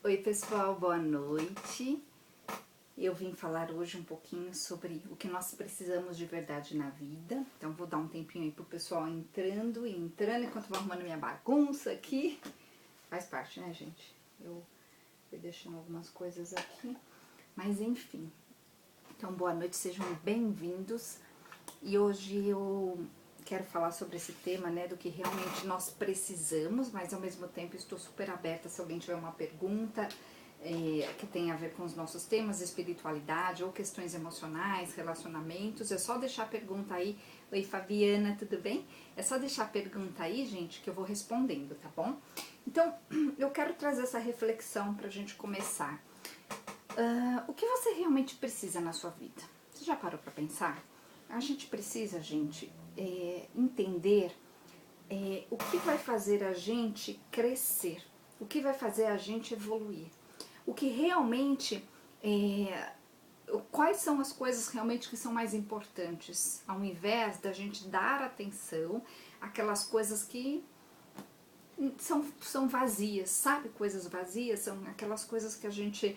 Oi pessoal, boa noite. Eu vim falar hoje um pouquinho sobre o que nós precisamos de verdade na vida. Então vou dar um tempinho aí pro pessoal entrando enquanto vou arrumando minha bagunça aqui. Faz parte, né, gente? Eu fui deixando algumas coisas aqui, mas enfim. Então boa noite, sejam bem-vindos. E hoje eu quero falar sobre esse tema, né, do que realmente nós precisamos, mas ao mesmo tempo estou super aberta se alguém tiver uma pergunta que tem a ver com os nossos temas, espiritualidade ou questões emocionais, relacionamentos, é só deixar a pergunta aí. Oi Fabiana, tudo bem? É só deixar a pergunta aí, gente, que eu vou respondendo, tá bom? Então, eu quero trazer essa reflexão pra gente começar. O que você realmente precisa na sua vida? Você já parou pra pensar? A gente precisa, gente, entender o que vai fazer a gente crescer, o que vai fazer a gente evoluir, o que realmente, quais são as coisas realmente que são mais importantes, ao invés da gente dar atenção àquelas coisas que são vazias, sabe? Coisas vazias são aquelas coisas que a gente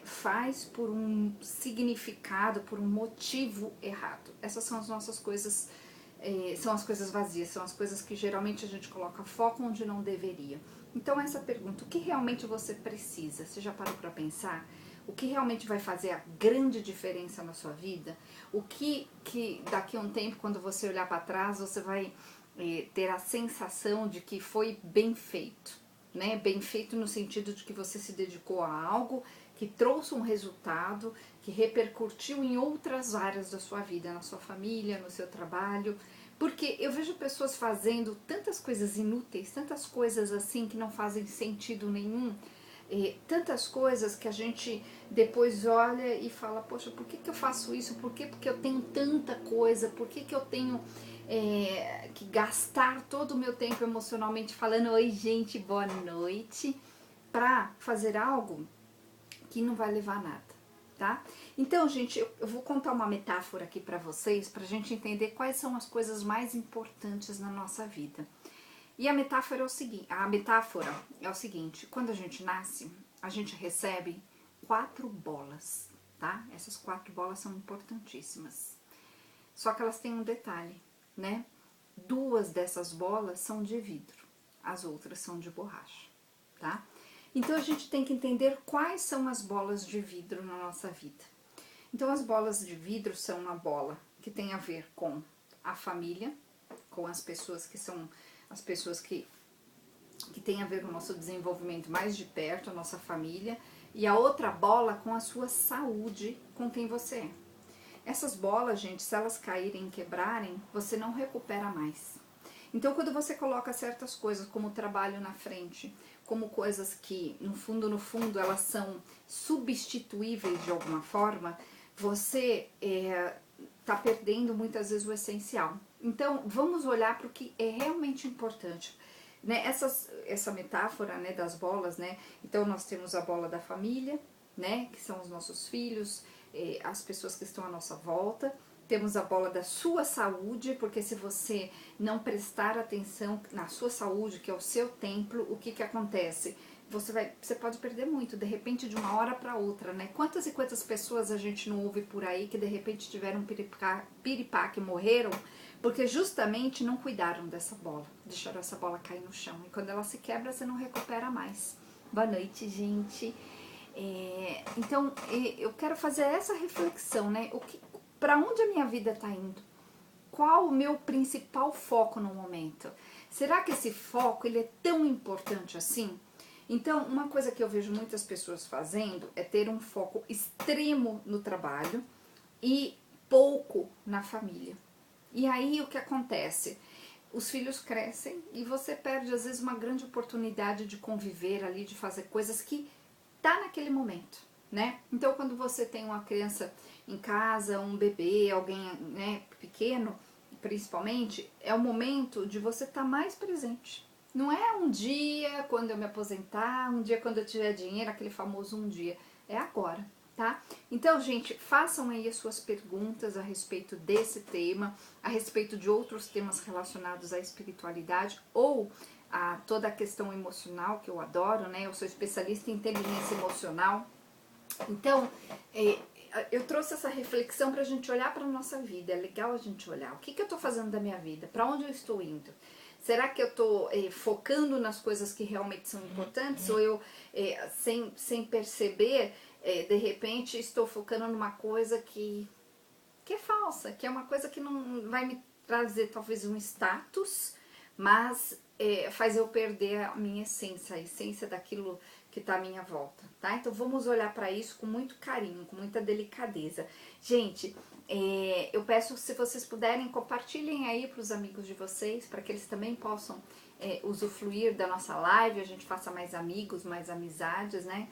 faz por um significado, por um motivo errado. Essas são as nossas coisas, são as coisas vazias, são as coisas que geralmente a gente coloca foco onde não deveria. Então essa pergunta, o que realmente você precisa? Você já parou para pensar? O que realmente vai fazer a grande diferença na sua vida? O que daqui a um tempo, quando você olhar para trás, você vai ter a sensação de que foi bem feito, né? Bem feito no sentido de que você se dedicou a algo que trouxe um resultado, que repercutiu em outras áreas da sua vida, na sua família, no seu trabalho. Porque eu vejo pessoas fazendo tantas coisas inúteis, tantas coisas assim que não fazem sentido nenhum, tantas coisas que a gente depois olha e fala, poxa, por que eu faço isso? Por que? Porque eu tenho tanta coisa, por que eu tenho que gastar todo o meu tempo emocionalmente falando, oi gente, boa noite, pra fazer algo que não vai levar a nada, tá? Então, gente, eu vou contar uma metáfora aqui pra vocês, pra gente entender quais são as coisas mais importantes na nossa vida. E a metáfora é o seguinte, quando a gente nasce, a gente recebe 4 bolas, tá? Essas 4 bolas são importantíssimas. Só que elas têm um detalhe, né? 2 dessas bolas são de vidro, as outras são de borracha, tá? Então a gente tem que entender quais são as bolas de vidro na nossa vida. Então as bolas de vidro são uma bola que tem a ver com a família, com as pessoas que são as pessoas que tem a ver com o nosso desenvolvimento mais de perto, a nossa família, e a outra bola com a sua saúde, com quem você é. Essas bolas, gente, se elas caírem e quebrarem, você não recupera mais. Então, quando você coloca certas coisas, como o trabalho na frente, como coisas que, no fundo, elas são substituíveis de alguma forma, você tá perdendo muitas vezes o essencial. Então, vamos olhar para o que é realmente importante. Né? Essa metáfora, né, das bolas, né? Então, nós temos a bola da família, né, que são os nossos filhos, as pessoas que estão à nossa volta. Temos a bola da sua saúde, porque se você não prestar atenção na sua saúde, que é o seu templo, o que acontece? Você pode perder muito, de repente, de uma hora para outra, né? Quantas e quantas pessoas a gente não ouve por aí que de repente tiveram piripaque, morreram, porque justamente não cuidaram dessa bola, deixaram essa bola cair no chão. E quando ela se quebra, você não recupera mais. Boa noite, gente. Então, eu quero fazer essa reflexão, né? Para onde a minha vida está indo? Qual o meu principal foco no momento? Será que esse foco ele é tão importante assim? Então, uma coisa que eu vejo muitas pessoas fazendo é ter um foco extremo no trabalho e pouco na família. E aí o que acontece? Os filhos crescem e você perde às vezes uma grande oportunidade de conviver ali, de fazer coisas que tá naquele momento, né? Então quando você tem uma criança em casa, um bebê, alguém, né, pequeno, principalmente, é o momento de você estar mais presente. Não é um dia quando eu me aposentar, um dia quando eu tiver dinheiro, aquele famoso um dia. É agora, tá? Então, gente, façam aí as suas perguntas a respeito desse tema, a respeito de outros temas relacionados à espiritualidade ou a toda a questão emocional, que eu adoro, né? Eu sou especialista em inteligência emocional. Então, eu trouxe essa reflexão para a gente olhar para a nossa vida. É legal a gente olhar. O que eu estou fazendo da minha vida? Para onde eu estou indo? Será que eu estou focando nas coisas que realmente são importantes? Ou eu, sem perceber, de repente estou focando numa coisa que é falsa, que é uma coisa que não vai me trazer talvez um status, mas faz eu perder a minha essência, a essência daquilo que está à minha volta, tá? Então vamos olhar para isso com muito carinho, com muita delicadeza. Gente, eu peço se vocês puderem, compartilhem aí para os amigos de vocês, para que eles também possam usufruir da nossa live, a gente faça mais amigos, mais amizades, né?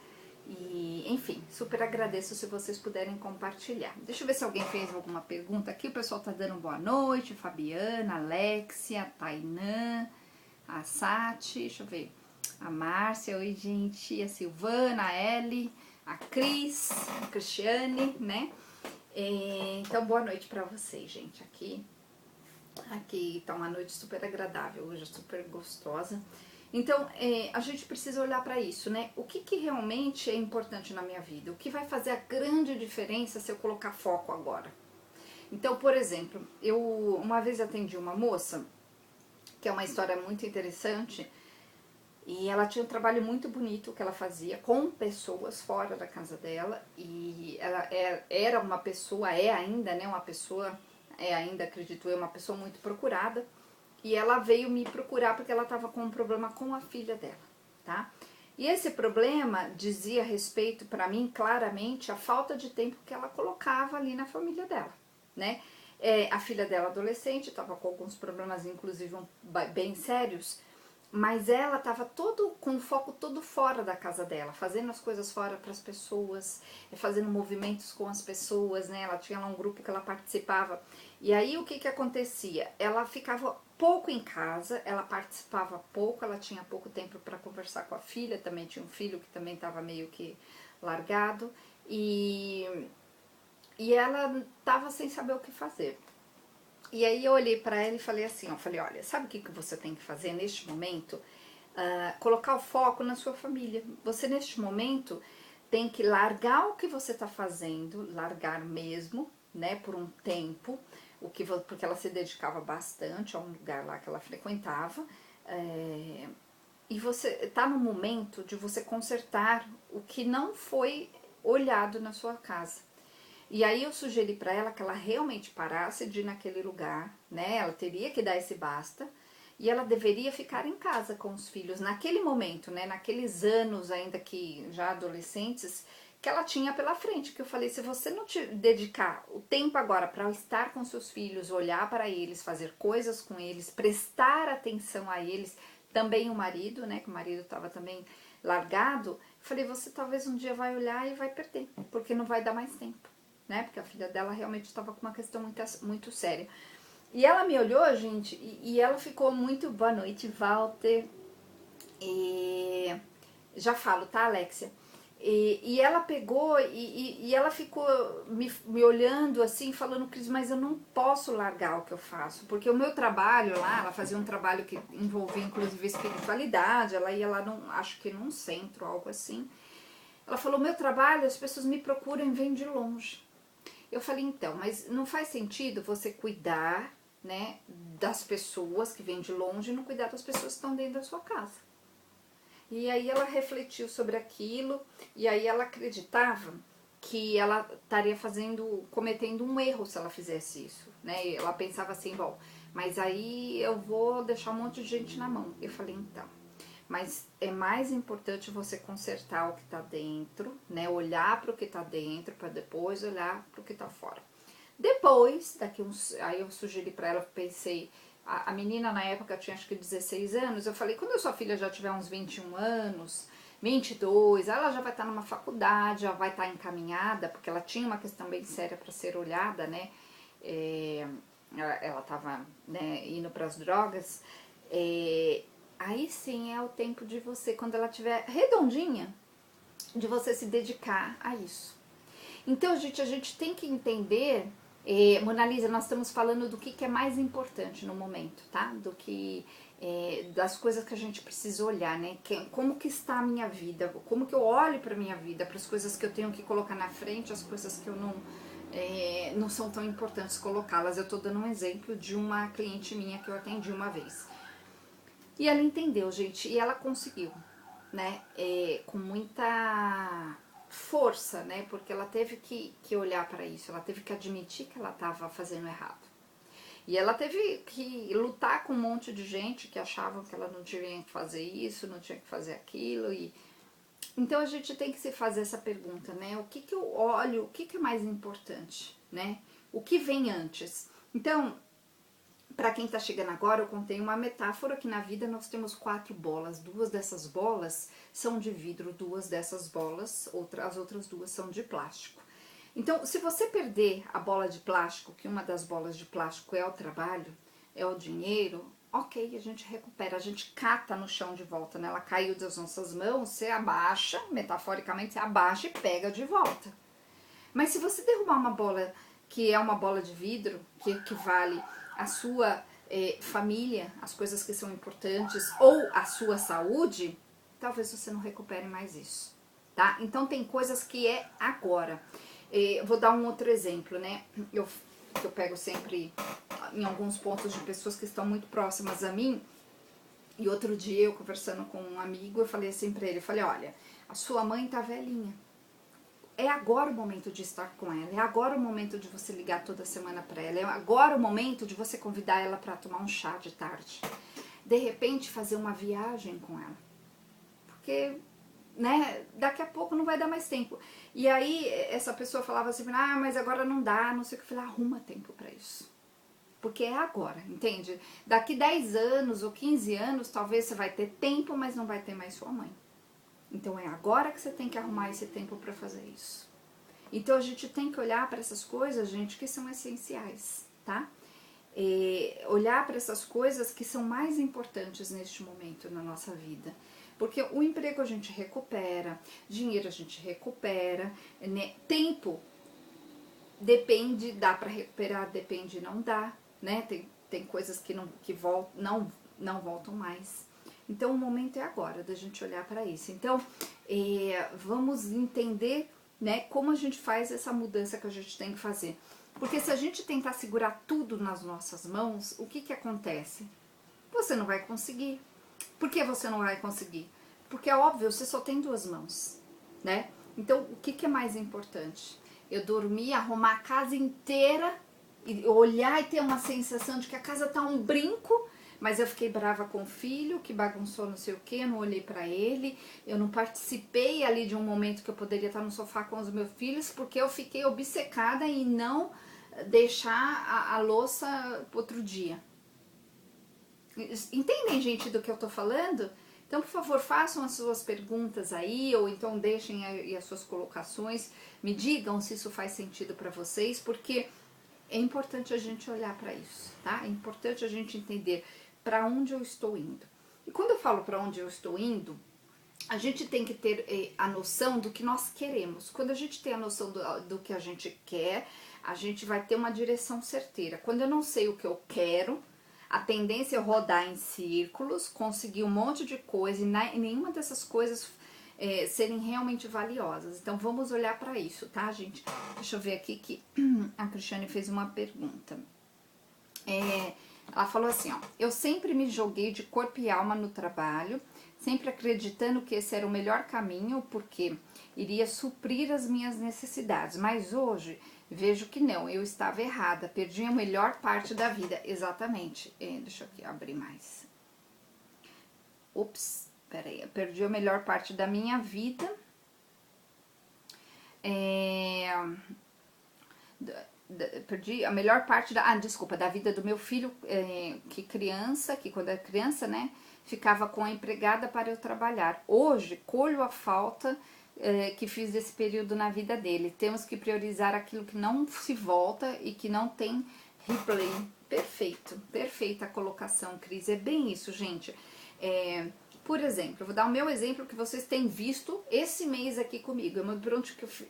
E, enfim, super agradeço se vocês puderem compartilhar. Deixa eu ver se alguém fez alguma pergunta aqui. O pessoal tá dando boa noite. Fabiana, Alexia, Tainã, a Sati, deixa eu ver. A Márcia, oi gente. A Silvana, a Ellie, a Cris, a Cristiane, né? Então, boa noite pra vocês, gente. Aqui tá uma noite super agradável, hoje super gostosa. Então, a gente precisa olhar para isso, né? O que realmente é importante na minha vida? O que vai fazer a grande diferença se eu colocar foco agora? Então, por exemplo, eu uma vez atendi uma moça, que é uma história muito interessante, e ela tinha um trabalho muito bonito que ela fazia com pessoas fora da casa dela, e ela era uma pessoa, é ainda, né? Uma pessoa, ainda, acredito eu, uma pessoa muito procurada. E ela veio me procurar porque ela estava com um problema com a filha dela, tá? E esse problema dizia respeito para mim claramente a falta de tempo que ela colocava ali na família dela, né? A filha dela adolescente estava com alguns problemas, inclusive bem sérios, mas ela estava com o foco todo fora da casa dela, fazendo as coisas fora para as pessoas, fazendo movimentos com as pessoas, né? Ela tinha lá um grupo que ela participava. E aí o que acontecia? Ela ficava pouco em casa, ela participava pouco, ela tinha pouco tempo para conversar com a filha, também tinha um filho que também estava meio que largado, e ela estava sem saber o que fazer. E aí eu olhei para ela e falei assim, olha, sabe o que você tem que fazer neste momento? Colocar o foco na sua família. Você neste momento tem que largar o que você está fazendo, largar mesmo, né, por um tempo, porque ela se dedicava bastante a um lugar lá que ela frequentava, e você está no momento de você consertar o que não foi olhado na sua casa. E aí eu sugeri para ela que ela realmente parasse de ir naquele lugar, né? Ela teria que dar esse basta e ela deveria ficar em casa com os filhos naquele momento, né? Naqueles anos ainda que já adolescentes que ela tinha pela frente, que eu falei, se você não te dedicar o tempo agora para estar com seus filhos, olhar para eles, fazer coisas com eles, prestar atenção a eles, também o marido, né? Que o marido estava também largado, eu falei, você talvez um dia vai olhar e vai perder, porque não vai dar mais tempo. Né? Porque a filha dela realmente estava com uma questão muito séria. E ela me olhou, gente, e ela ficou muito... Boa noite, Walter. E já falo, tá, Alexia? E ela pegou e ela ficou me olhando assim, falando, Cris, mas eu não posso largar o que eu faço, porque o meu trabalho lá, ela fazia um trabalho que envolvia inclusive espiritualidade, ela ia lá, acho que num centro, algo assim. Ela falou, meu trabalho, as pessoas me procuram e vêm de longe. Eu falei, então, mas não faz sentido você cuidar, né, das pessoas que vêm de longe e não cuidar das pessoas que estão dentro da sua casa. E aí ela refletiu sobre aquilo e aí ela acreditava que ela estaria cometendo um erro se ela fizesse isso, né? E ela pensava assim, bom, mas aí eu vou deixar um monte de gente na mão. Eu falei, então, mas é mais importante você consertar o que tá dentro, né? Olhar para o que tá dentro, para depois olhar para o que tá fora. Depois, aí eu sugeri para ela, pensei, a menina na época tinha acho que 16 anos, eu falei, quando a sua filha já tiver uns 21 anos, 22, ela já vai estar numa faculdade, já vai estar encaminhada, porque ela tinha uma questão bem séria para ser olhada, né? Ela estava, né, indo para as drogas. Aí sim é o tempo de você, quando ela estiver redondinha, de você se dedicar a isso. Então, gente, a gente tem que entender, Mona Lisa, nós estamos falando do que é mais importante no momento, tá? Do que das coisas que a gente precisa olhar, né? Como que está a minha vida, como que eu olho para a minha vida, para as coisas que eu tenho que colocar na frente, as coisas que eu não são tão importantes colocá-las. Eu estou dando um exemplo de uma cliente minha que eu atendi uma vez. E ela entendeu, gente, e ela conseguiu, né? Com muita força, né? Porque ela teve que olhar para isso, ela teve que admitir que ela estava fazendo errado. E ela teve que lutar com um monte de gente que achavam que ela não tinha que fazer isso, não tinha que fazer aquilo. Então a gente tem que se fazer essa pergunta, né? O que eu olho, o que é mais importante, né? O que vem antes? Então, para quem está chegando agora, eu contei uma metáfora que na vida nós temos 4 bolas. 2 dessas bolas são de vidro, 2 dessas bolas, as outras 2 são de plástico. Então, se você perder a bola de plástico, que uma das bolas de plástico é o trabalho, é o dinheiro, ok, a gente recupera, a gente cata no chão de volta, né? Ela caiu das nossas mãos, você abaixa, metaforicamente, você abaixa e pega de volta. Mas se você derrubar uma bola que é uma bola de vidro, que equivale a sua família, as coisas que são importantes, ou a sua saúde, talvez você não recupere mais isso, tá? Então tem coisas que é agora. Vou dar um outro exemplo, né? Eu pego sempre em alguns pontos de pessoas que estão muito próximas a mim. E outro dia eu conversando com um amigo, eu falei assim pra ele, eu falei, olha, a sua mãe tá velhinha. É agora o momento de estar com ela, é agora o momento de você ligar toda semana para ela, é agora o momento de você convidar ela para tomar um chá de tarde. De repente fazer uma viagem com ela. Porque, né, daqui a pouco não vai dar mais tempo. E aí essa pessoa falava assim, mas agora não dá, não sei o que. Eu falei, arruma tempo para isso. Porque é agora, entende? Daqui 10 anos ou 15 anos, talvez você vai ter tempo, mas não vai ter mais sua mãe. Então é agora que você tem que arrumar esse tempo para fazer isso. Então a gente tem que olhar para essas coisas, gente, que são essenciais, tá? Olhar para essas coisas que são mais importantes neste momento na nossa vida. Porque o emprego a gente recupera, dinheiro a gente recupera, né? Tempo depende, dá para recuperar, depende, não dá, né? Tem coisas que não voltam mais. Então o momento é agora da gente olhar para isso. Então vamos entender, né, como a gente faz essa mudança que a gente tem que fazer. Porque se a gente tentar segurar tudo nas nossas mãos, o que acontece? Você não vai conseguir. Por que você não vai conseguir? Porque é óbvio, você só tem 2 mãos, né? Então o que é mais importante? Eu dormir, arrumar a casa inteira, e olhar e ter uma sensação de que a casa tá um brinco, mas eu fiquei brava com o filho, que bagunçou não sei o que, eu não olhei pra ele, eu não participei ali de um momento que eu poderia estar no sofá com os meus filhos, porque eu fiquei obcecada em não deixar a louça pro outro dia. Entendem, gente, do que eu tô falando? Então, por favor, façam as suas perguntas aí, ou então deixem aí as suas colocações, me digam se isso faz sentido pra vocês, porque é importante a gente olhar pra isso, tá? É importante a gente entender para onde eu estou indo. E quando eu falo para onde eu estou indo, a gente tem que ter a noção do que nós queremos. Quando a gente tem a noção do que a gente quer, a gente vai ter uma direção certeira. Quando eu não sei o que eu quero, a tendência é rodar em círculos, conseguir um monte de coisa e nenhuma dessas coisas serem realmente valiosas. Então vamos olhar para isso, tá, gente? Deixa eu ver aqui que a Cristiane fez uma pergunta. Ela falou assim, ó, eu sempre me joguei de corpo e alma no trabalho, sempre acreditando que esse era o melhor caminho, porque iria suprir as minhas necessidades, mas hoje vejo que não, eu estava errada, perdi a melhor parte da vida, exatamente, deixa eu aqui abrir mais, peraí, eu perdi a melhor parte da minha vida, perdi a melhor parte da vida do meu filho, que quando era criança, né, ficava com a empregada para eu trabalhar. Hoje, colho a falta que fiz desse período na vida dele. Temos que priorizar aquilo que não se volta e que não tem replay. Perfeito, perfeita a colocação, Cris. É bem isso, gente. Por exemplo, eu vou dar o meu exemplo que vocês têm visto esse mês aqui comigo. Eu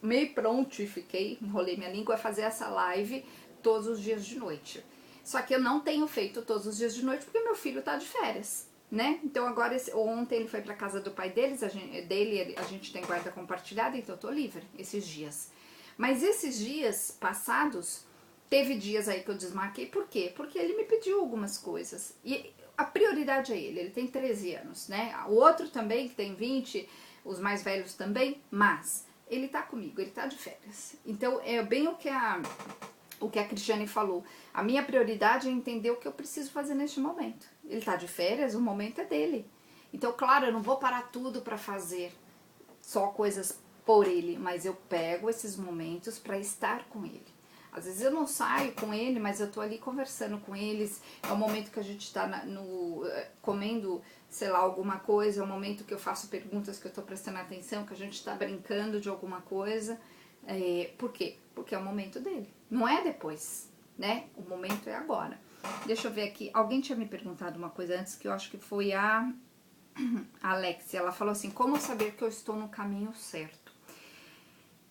meio prontifiquei, enrolei minha língua a fazer essa live todos os dias de noite. Só que eu não tenho feito todos os dias de noite porque meu filho tá de férias, né? Então agora, ontem ele foi pra casa do pai deles, a gente tem guarda compartilhada, então eu tô livre esses dias. Mas esses dias passados, teve dias aí que eu desmarquei, por quê? Porque ele me pediu algumas coisas. E a prioridade é ele tem 13 anos, né? O outro também, que tem 20, os mais velhos também, mas ele tá comigo, ele tá de férias. Então é bem o que a Cristiane falou. A minha prioridade é entender o que eu preciso fazer neste momento. Ele tá de férias, o momento é dele. Então, claro, eu não vou parar tudo para fazer só coisas por ele, mas eu pego esses momentos para estar com ele. Às vezes eu não saio com ele, mas eu tô ali conversando com eles. É o momento que a gente tá comendo, sei lá, alguma coisa. É o momento que eu faço perguntas, que eu tô prestando atenção, que a gente tá brincando de alguma coisa. Por quê? Porque é o momento dele. Não é depois, né? O momento é agora. Deixa eu ver aqui. Alguém tinha me perguntado uma coisa antes, que eu acho que foi a Alexia. Ela falou assim, como saber que eu estou no caminho certo?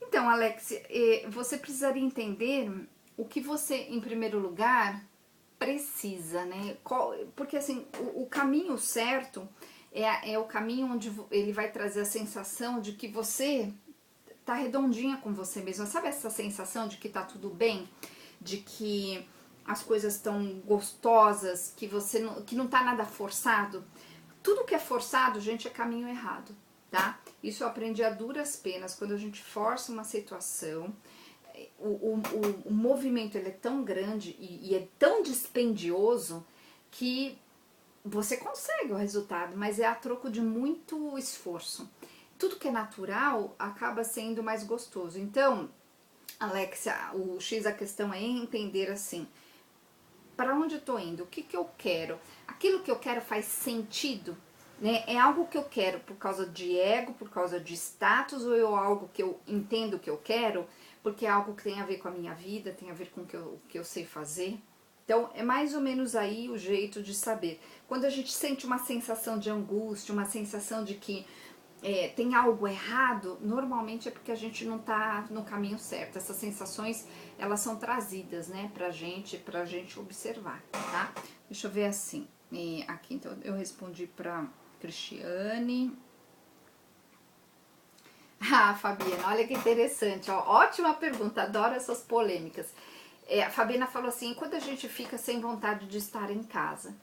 Então, Alexia, você precisaria entender o que você, em primeiro lugar, precisa, né? Porque assim, o caminho certo é o caminho onde ele vai trazer a sensação de que você tá redondinha com você mesma. Sabe essa sensação de que tá tudo bem? De que as coisas estão gostosas, que não tá nada forçado? Tudo que é forçado, gente, é caminho errado, tá? Isso eu aprendi a duras penas. Quando a gente força uma situação, o movimento ele é tão grande e é tão dispendioso que você consegue o resultado, mas é a troco de muito esforço. Tudo que é natural acaba sendo mais gostoso. Então, Alexia, o X da questão é entender assim, para onde eu tô indo? O que eu quero? Aquilo que eu quero faz sentido? Né? É algo que eu quero por causa de ego, por causa de status, ou é algo que eu entendo que eu quero porque é algo que tem a ver com a minha vida, tem a ver com o que eu sei fazer? Então, é mais ou menos aí o jeito de saber. Quando a gente sente uma sensação de angústia, uma sensação de que tem algo errado, normalmente é porque a gente não tá no caminho certo. Essas sensações, elas são trazidas, né, pra gente observar, tá? Deixa eu ver assim. Aqui, então, eu respondi pra Cristiane. Ah, Fabiana, olha que interessante, ó. Ótima pergunta, adoro essas polêmicas. A Fabiana falou assim, quando a gente fica sem vontade de estar em casa,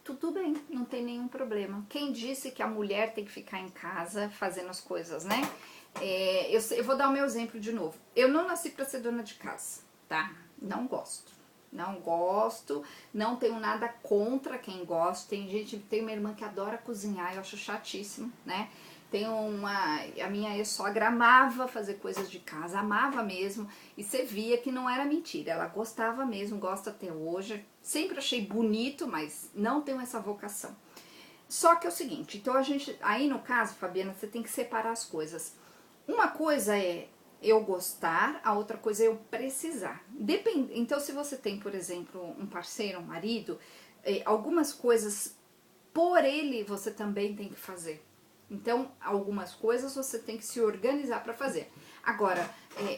tudo bem, não tem nenhum problema. Quem disse que a mulher tem que ficar em casa fazendo as coisas, né? Eu vou dar o meu exemplo de novo. Eu não nasci pra ser dona de casa, tá? Não gosto. Não gosto, não tenho nada contra quem gosta. Tem uma irmã que adora cozinhar, eu acho chatíssimo, né? A minha ex-sogra amava fazer coisas de casa, amava mesmo, e você via que não era mentira, ela gostava mesmo, gosta até hoje. Sempre achei bonito, mas não tenho essa vocação. Só que é o seguinte, então aí no caso, Fabiana, você tem que separar as coisas. Uma coisa é eu gostar, a outra coisa é eu precisar. Então, se você tem, por exemplo, um parceiro, um marido, algumas coisas por ele você também tem que fazer. Então, algumas coisas você tem que se organizar para fazer. Agora,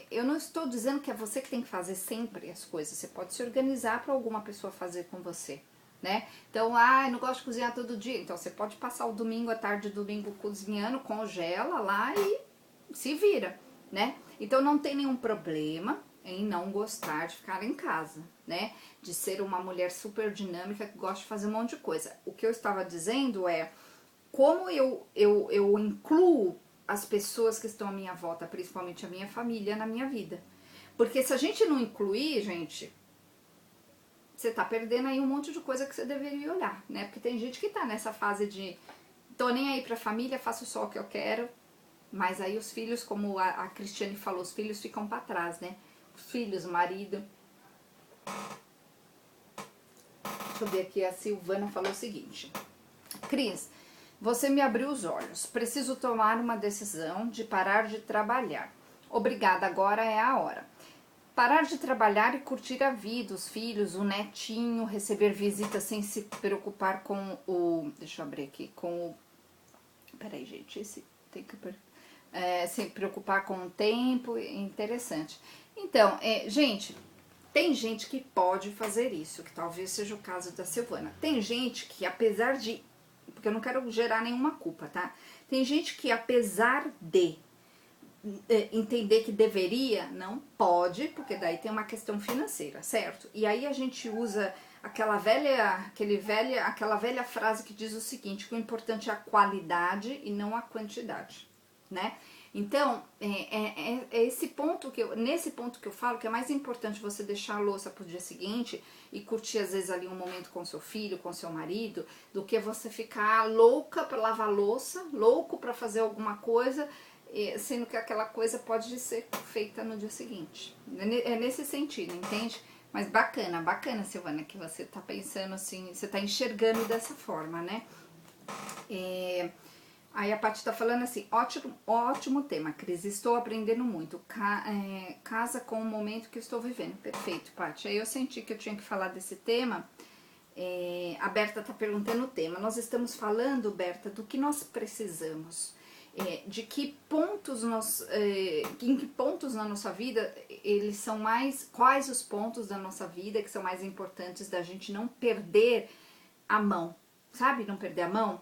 eu não estou dizendo que é você que tem que fazer sempre as coisas. Você pode se organizar para alguma pessoa fazer com você, né? Então, eu não gosto de cozinhar todo dia. Então, você pode passar o domingo, a tarde do domingo cozinhando, congela lá e se vira, né? Então, não tem nenhum problema em não gostar de ficar em casa, né? De ser uma mulher super dinâmica que gosta de fazer um monte de coisa. O que eu estava dizendo é como eu incluo as pessoas que estão à minha volta, principalmente a minha família, na minha vida. Porque se a gente não incluir, gente, você tá perdendo aí um monte de coisa que você deveria olhar, né? Porque tem gente que tá nessa fase de tô nem aí pra família, faço só o que eu quero, mas aí os filhos, como a Cristiane falou, os filhos ficam pra trás, né? Os filhos, o marido. Deixa eu ver aqui, a Silvana falou o seguinte: Cris, você me abriu os olhos. Preciso tomar uma decisão de parar de trabalhar. Obrigada, agora é a hora. Parar de trabalhar e curtir a vida, os filhos, o netinho, receber visitas sem se preocupar com o... Deixa eu abrir aqui, com o... Peraí, gente, esse tem que... sem preocupar com o tempo, interessante. Então, gente, Tem gente que pode fazer isso, que talvez seja o caso da Silvana. Tem gente que, apesar de... Porque eu não quero gerar nenhuma culpa, tá? Tem gente que, apesar de entender que deveria, não pode, porque daí tem uma questão financeira, certo? E aí a gente usa aquela velha frase que diz o seguinte, que o importante é a qualidade e não a quantidade, né? Então, esse ponto nesse ponto que eu falo que é mais importante você deixar a louça pro dia seguinte e curtir às vezes ali um momento com seu filho, com seu marido, do que você ficar louca para lavar louça, louco para fazer alguma coisa, sendo que aquela coisa pode ser feita no dia seguinte. É nesse sentido, entende? Mas bacana, Silvana, que você tá pensando assim, você tá enxergando dessa forma, né? Aí a Paty tá falando assim, ótimo tema, Cris, estou aprendendo muito, casa com o momento que eu estou vivendo. Perfeito, Paty. Aí eu senti que eu tinha que falar desse tema. A Berta tá perguntando o tema. Nós estamos falando, Berta, do que nós precisamos. De que pontos em que pontos na nossa vida eles são mais, quais os pontos da nossa vida que são mais importantes da gente não perder a mão, sabe? Não perder a mão.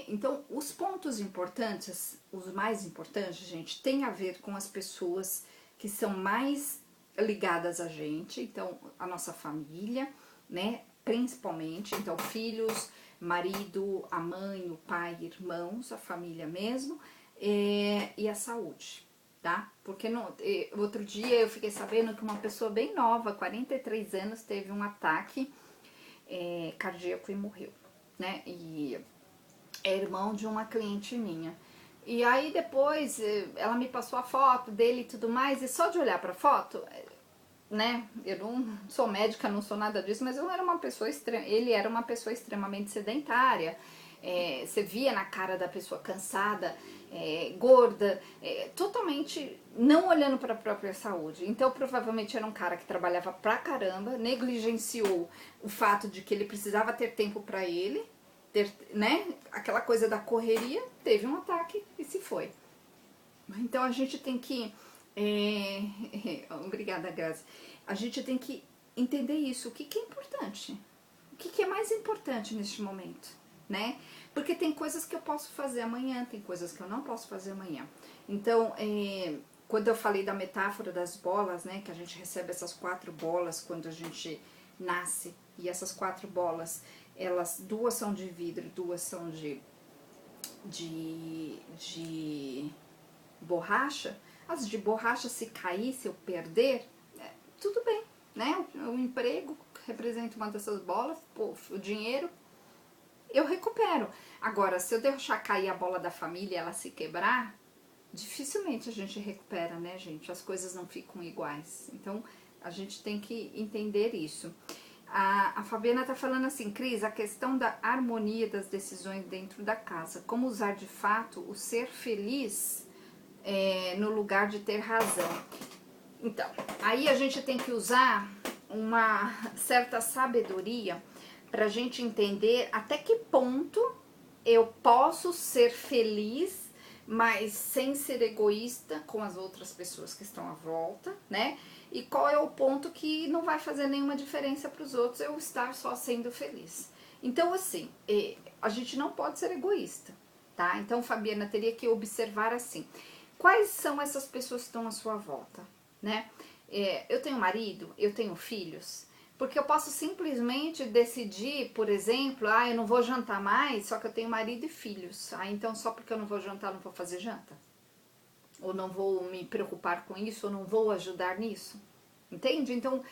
Então, os pontos importantes, os mais importantes, gente, tem a ver com as pessoas que são mais ligadas a gente, então, a nossa família, né? Principalmente, então, filhos, marido, a mãe, o pai, irmãos, a família mesmo, e a saúde, tá? Porque outro dia eu fiquei sabendo que uma pessoa bem nova, 43 anos, teve um ataque cardíaco e morreu, né? E é irmão de uma cliente minha. E aí depois ela me passou a foto dele e tudo mais, e só de olhar pra foto, né, eu não sou médica, não sou nada disso, mas ele era uma pessoa extremamente sedentária, você via na cara da pessoa cansada, gorda, totalmente não olhando para a própria saúde. Então provavelmente era um cara que trabalhava pra caramba, negligenciou o fato de que ele precisava ter tempo pra ele, né, aquela coisa da correria, teve um ataque e se foi. Então a gente tem que obrigada, Grazi. A gente tem que entender isso, o que é importante, o que é mais importante neste momento, né? Porque tem coisas que eu posso fazer amanhã, tem coisas que eu não posso fazer amanhã. Então, quando eu falei da metáfora das bolas, né, que a gente recebe essas 4 bolas quando a gente nasce, e essas 4 bolas, duas são de vidro, 2 são de borracha. As de borracha, se cair, se eu perder, tudo bem, né? O emprego representa uma dessas bolas, o dinheiro, eu recupero. Agora, se eu deixar cair a bola da família e ela se quebrar, dificilmente a gente recupera, né, gente? As coisas não ficam iguais. Então, a gente tem que entender isso. A Fabiana tá falando assim, Cris, a questão da harmonia das decisões dentro da casa. Como usar de fato o ser feliz no lugar de ter razão. Então, aí a gente tem que usar uma certa sabedoria pra gente entender até que ponto eu posso ser feliz, mas sem ser egoísta com as outras pessoas que estão à volta, né? E qual é o ponto que não vai fazer nenhuma diferença para os outros eu estar só sendo feliz. Então, assim, a gente não pode ser egoísta, tá? Então, Fabiana, teria que observar assim, quais são essas pessoas que estão à sua volta, né? Eu tenho marido, eu tenho filhos, porque eu posso simplesmente decidir, por exemplo, eu não vou jantar mais, só que eu tenho marido e filhos. Então só porque eu não vou jantar, eu não vou fazer janta? Ou não vou me preocupar com isso, ou não vou ajudar nisso? Entende? Então,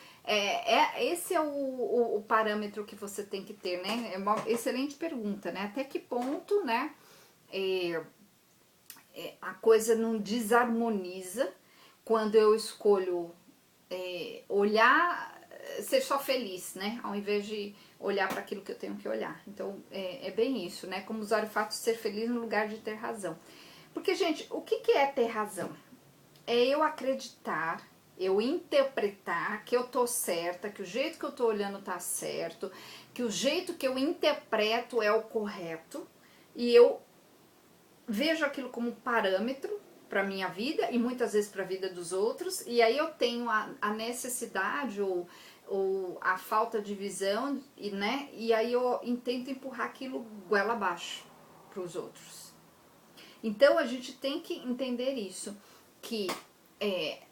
esse é o parâmetro que você tem que ter, né? É uma excelente pergunta, né? Até que ponto, né, a coisa não desarmoniza quando eu escolho olhar, ser só feliz, né? Ao invés de olhar para aquilo que eu tenho que olhar. Então, é bem isso, né? Como usar o fato de ser feliz no lugar de ter razão. Porque, gente, o que é ter razão? É eu acreditar, eu interpretar que eu tô certa, que o jeito que eu tô olhando tá certo, que o jeito que eu interpreto é o correto, e eu vejo aquilo como um parâmetro, para minha vida e muitas vezes para a vida dos outros, e aí eu tenho a necessidade ou a falta de visão, e aí eu tento empurrar aquilo goela abaixo para os outros. Então a gente tem que entender isso, que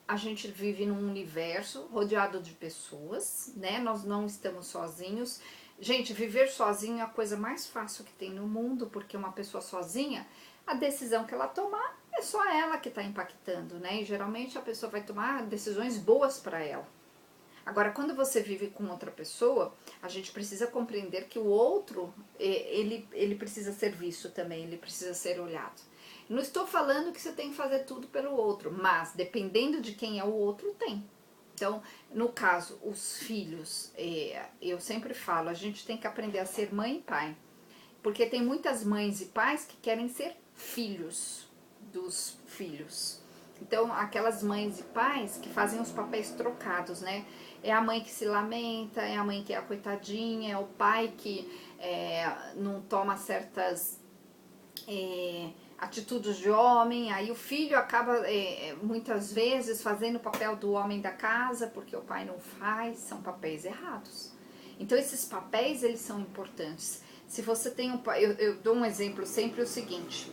a gente vive num universo rodeado de pessoas, né? Nós não estamos sozinhos. Gente, viver sozinho é a coisa mais fácil que tem no mundo, porque uma pessoa sozinha, a decisão que ela tomar é só ela que está impactando, né? E geralmente a pessoa vai tomar decisões boas para ela. Agora, quando você vive com outra pessoa, a gente precisa compreender que o outro, ele precisa ser visto também, ele precisa ser olhado. Não estou falando que você tem que fazer tudo pelo outro, mas dependendo de quem é o outro, tem. Então, no caso, os filhos, eu sempre falo, a gente tem que aprender a ser mãe e pai. Porque tem muitas mães e pais que querem ser filhos dos filhos. Então, aquelas mães e pais que fazem os papéis trocados, né? É a mãe que se lamenta, é a mãe que é a coitadinha, é o pai que não toma certas atitudes de homem, aí o filho acaba muitas vezes fazendo o papel do homem da casa, porque o pai não faz, são papéis errados. Então esses papéis, eles são importantes. Se você tem um pai, eu dou um exemplo sempre o seguinte,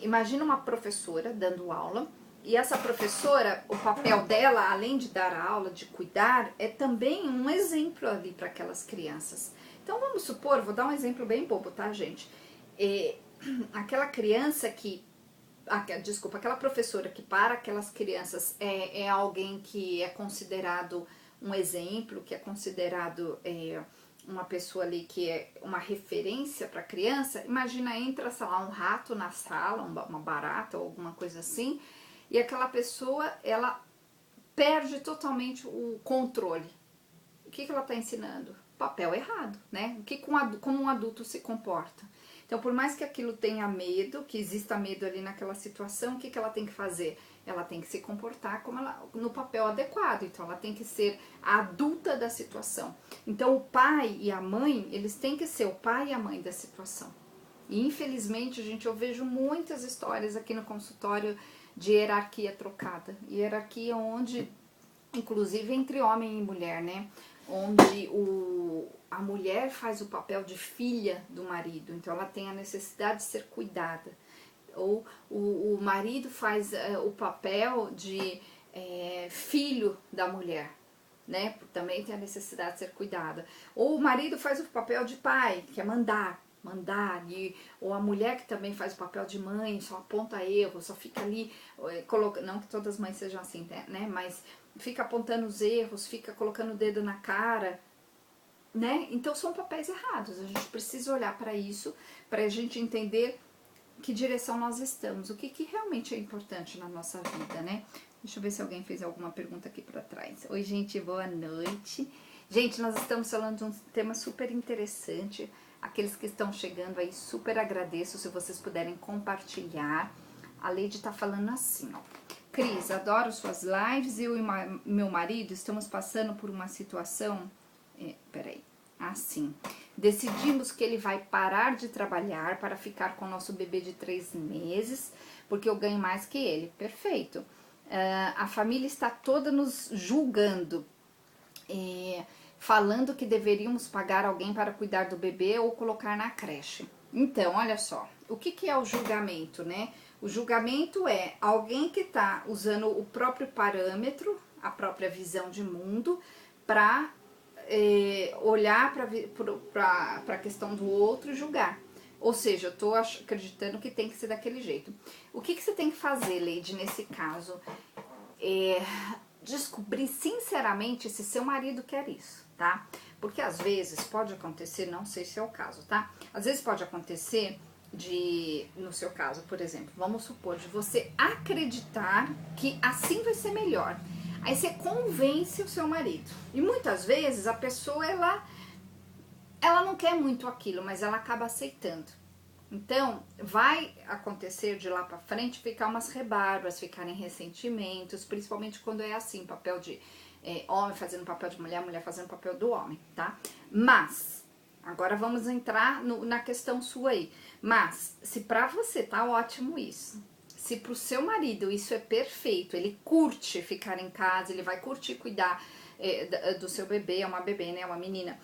imagina uma professora dando aula, e essa professora, o papel dela, além de dar a aula, de cuidar, é também um exemplo ali para aquelas crianças. Então vamos supor, vou dar um exemplo bem bobo, tá, gente? Aquela criança que, desculpa, aquela professora que para aquelas crianças é alguém que é considerado um exemplo, que é considerado uma pessoa ali que é uma referência para a criança. Imagina, entra, sei lá, um rato na sala, uma barata ou alguma coisa assim, e aquela pessoa, ela perde totalmente o controle. O que ela está ensinando? Papel errado, né? Como um adulto se comporta. Então, por mais que aquilo tenha medo, que exista medo ali naquela situação, o que ela tem que fazer? Ela tem que se comportar no papel adequado. Então, ela tem que ser a adulta da situação. Então, o pai e a mãe, eles têm que ser o pai e a mãe da situação. E, infelizmente, gente, eu vejo muitas histórias aqui no consultório de hierarquia trocada. Hierarquia onde, inclusive entre homem e mulher, né? Onde a mulher faz o papel de filha do marido, então ela tem a necessidade de ser cuidada. Ou o marido faz o papel de filho da mulher, né? Também tem a necessidade de ser cuidada. Ou o marido faz o papel de pai, que é mandar, ou a mulher que também faz o papel de mãe, só aponta erro, só fica ali, não que todas as mães sejam assim, né? Mas fica apontando os erros, fica colocando o dedo na cara, né? Então são papéis errados. A gente precisa olhar para isso, para a gente entender que direção nós estamos, o que realmente é importante na nossa vida, né? Deixa eu ver se alguém fez alguma pergunta aqui para trás. Oi, gente, boa noite. Gente, nós estamos falando de um tema super interessante. Aqueles que estão chegando aí, super agradeço se vocês puderem compartilhar. A Leide tá falando assim, ó. Cris, adoro suas lives. Eu e meu marido estamos passando por uma situação... peraí. Assim. Decidimos que ele vai parar de trabalhar para ficar com o nosso bebê de 3 meses, porque eu ganho mais que ele. Perfeito. A família está toda nos julgando. Falando que deveríamos pagar alguém para cuidar do bebê ou colocar na creche. Então, olha só, o que é o julgamento, né? O julgamento é alguém que está usando o próprio parâmetro, a própria visão de mundo, para olhar para a questão do outro e julgar. Ou seja, eu estou acreditando que tem que ser daquele jeito. O que você tem que fazer, Leide, nesse caso? Descobrir sinceramente se seu marido quer isso, tá? Porque às vezes pode acontecer, não sei se é o caso, tá? Às vezes pode acontecer no seu caso, por exemplo, vamos supor, de você acreditar que assim vai ser melhor. Aí você convence o seu marido. E muitas vezes a pessoa, ela não quer muito aquilo, mas ela acaba aceitando. Então, vai acontecer de lá pra frente ficar umas rebarbas, ficarem ressentimentos, principalmente quando é assim, papel de homem fazendo papel de mulher, mulher fazendo papel do homem, tá? Mas, agora vamos entrar na questão sua aí. Mas, se pra você tá ótimo isso, Se pro seu marido isso é perfeito, ele curte ficar em casa, ele vai curtir cuidar do seu bebê, é uma bebê, né, uma menina,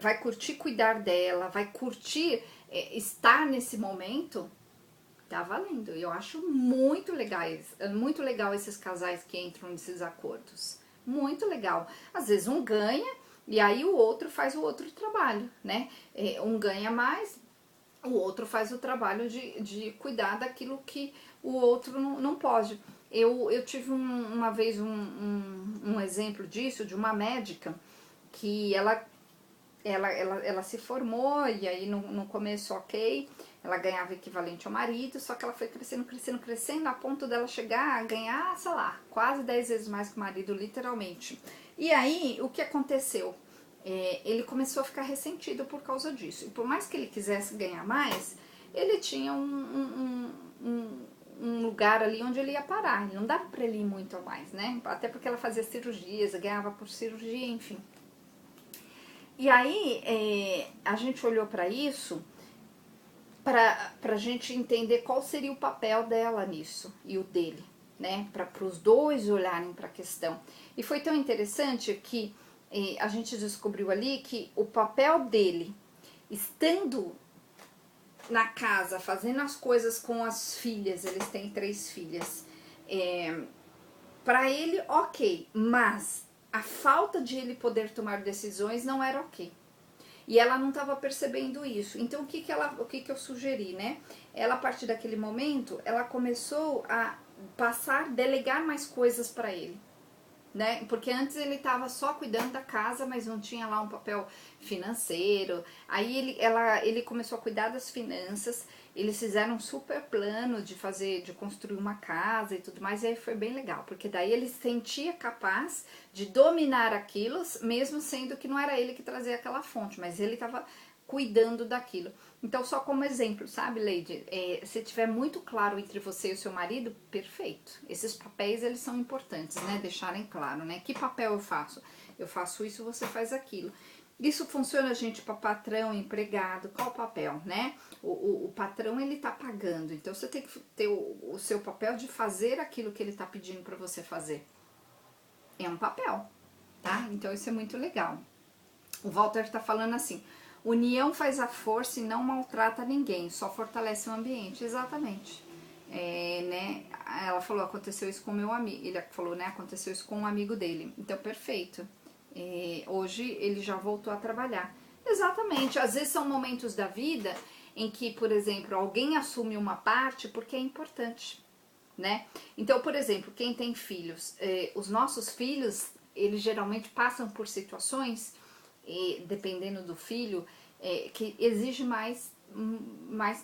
vai curtir cuidar dela, vai curtir estar nesse momento, tá valendo. Eu acho muito legal esses casais que entram nesses acordos. Muito legal. Às vezes um ganha e aí o outro faz o outro trabalho, né? Um ganha mais, o outro faz o trabalho de cuidar daquilo que o outro não pode. Eu tive uma vez um exemplo disso, de uma médica que ela se formou e aí no começo ok, ela ganhava equivalente ao marido, só que ela foi crescendo a ponto dela chegar a ganhar, sei lá, quase 10 vezes mais que o marido, literalmente. E aí, o que aconteceu? Ele começou a ficar ressentido por causa disso. E por mais que ele quisesse ganhar mais, ele tinha um lugar ali onde ele ia parar. Ele não dava pra ele ir muito a mais, né? Até porque ela fazia cirurgias, ganhava por cirurgia, enfim. E aí, a gente olhou para isso, pra gente entender qual seria o papel dela nisso e o dele, né? Para os dois olharem para a questão. E foi tão interessante que a gente descobriu ali que o papel dele, estando na casa, fazendo as coisas com as filhas, eles têm 3 filhas, para ele, ok, mas a falta de ele poder tomar decisões não era ok. E ela não estava percebendo isso. Então, o que eu sugeri, né? Ela, a partir daquele momento, ela começou a delegar mais coisas para ele, né? Porque antes ele estava só cuidando da casa, mas não tinha lá um papel financeiro. Aí ele começou a cuidar das finanças. Eles fizeram um super plano de construir uma casa e tudo mais, e aí foi bem legal, porque daí ele se sentia capaz de dominar aquilo, mesmo sendo que não era ele que trazia aquela fonte, mas ele estava cuidando daquilo. Então, só como exemplo, sabe, Lady? Se tiver muito claro entre você e o seu marido, perfeito. Esses papéis, eles são importantes, né? Deixarem claro, né? Que papel eu faço? Eu faço isso, você faz aquilo. Isso funciona, gente, para patrão, empregado, qual o papel, né? O patrão, ele tá pagando, então você tem que ter o seu papel de fazer aquilo que ele tá pedindo para você fazer. É um papel, tá? Então isso é muito legal. O Walter tá falando assim, união faz a força e não maltrata ninguém, só fortalece o ambiente. Exatamente. Né? Ela falou, aconteceu isso com o meu amigo. Ele falou, né? Aconteceu isso com um amigo dele. Então, perfeito. Hoje ele já voltou a trabalhar. Exatamente. Às vezes são momentos da vida em que, por exemplo, alguém assume uma parte porque é importante, né? Então, por exemplo, quem tem filhos, os nossos filhos, eles geralmente passam por situações, dependendo do filho, que exige mais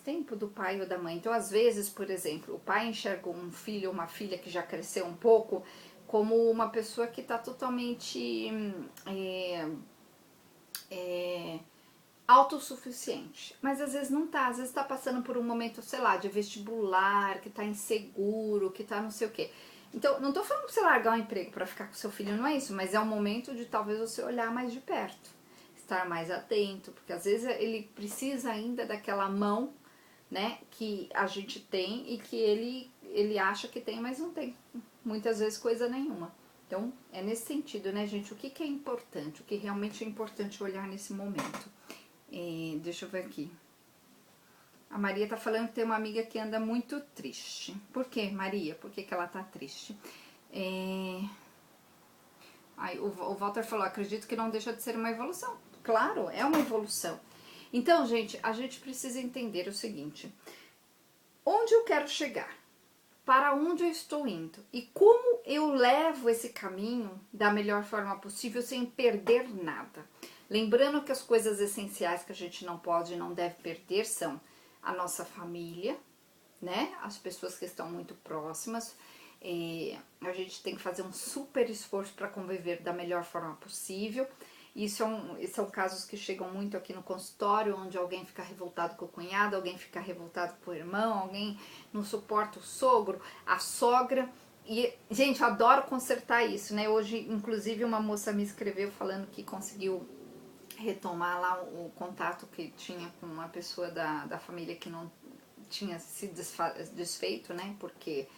tempo do pai ou da mãe. Então, às vezes, por exemplo, o pai enxerga um filho ou uma filha que já cresceu um pouco como uma pessoa que está totalmente autossuficiente, mas às vezes não tá, às vezes tá passando por um momento, sei lá, de vestibular, que tá inseguro, que tá não sei o quê. Então, não tô falando pra você largar o emprego pra ficar com seu filho, não é isso, mas é um momento de talvez você olhar mais de perto, estar mais atento, porque às vezes ele precisa ainda daquela mão, né, que a gente tem e que ele acha que tem, mas não tem. Muitas vezes coisa nenhuma. Então, é nesse sentido, né, gente? O que é importante? O que realmente é importante olhar nesse momento? Deixa eu ver aqui. A Maria tá falando que tem uma amiga que anda muito triste. Por quê, Maria? Por que ela tá triste? O Walter falou, acredito que não deixa de ser uma evolução. Claro, é uma evolução. Então, gente, a gente precisa entender o seguinte. Onde eu quero chegar? Para onde eu estou indo? E como eu levo esse caminho da melhor forma possível sem perder nada? Lembrando que as coisas essenciais que a gente não pode e não deve perder são a nossa família, né? As pessoas que estão muito próximas. A gente tem que fazer um super esforço para conviver da melhor forma possível. Isso são casos que chegam muito aqui no consultório, onde alguém fica revoltado com o cunhado, alguém fica revoltado com o irmão, alguém não suporta o sogro, a sogra. E, gente, eu adoro consertar isso, né? Hoje, inclusive, uma moça me escreveu falando que conseguiu retomar lá o contato que tinha com uma pessoa da família que não tinha se desfeito, né? Porque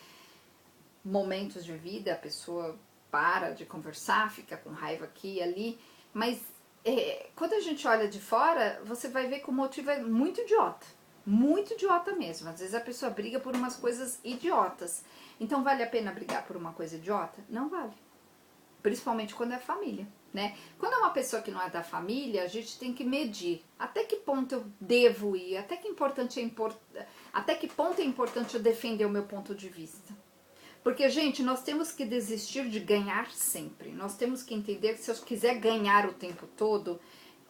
momentos de vida a pessoa para de conversar, fica com raiva aqui e ali, mas quando a gente olha de fora, você vai ver que o motivo é muito idiota mesmo. Às vezes a pessoa briga por umas coisas idiotas. Então vale a pena brigar por uma coisa idiota? Não vale. Principalmente quando é família, né? Quando é uma pessoa que não é da família, a gente tem que medir até que ponto eu devo ir, até que ponto é importante eu defender o meu ponto de vista. Porque, gente, nós temos que desistir de ganhar sempre. Nós temos que entender que se eu quiser ganhar o tempo todo,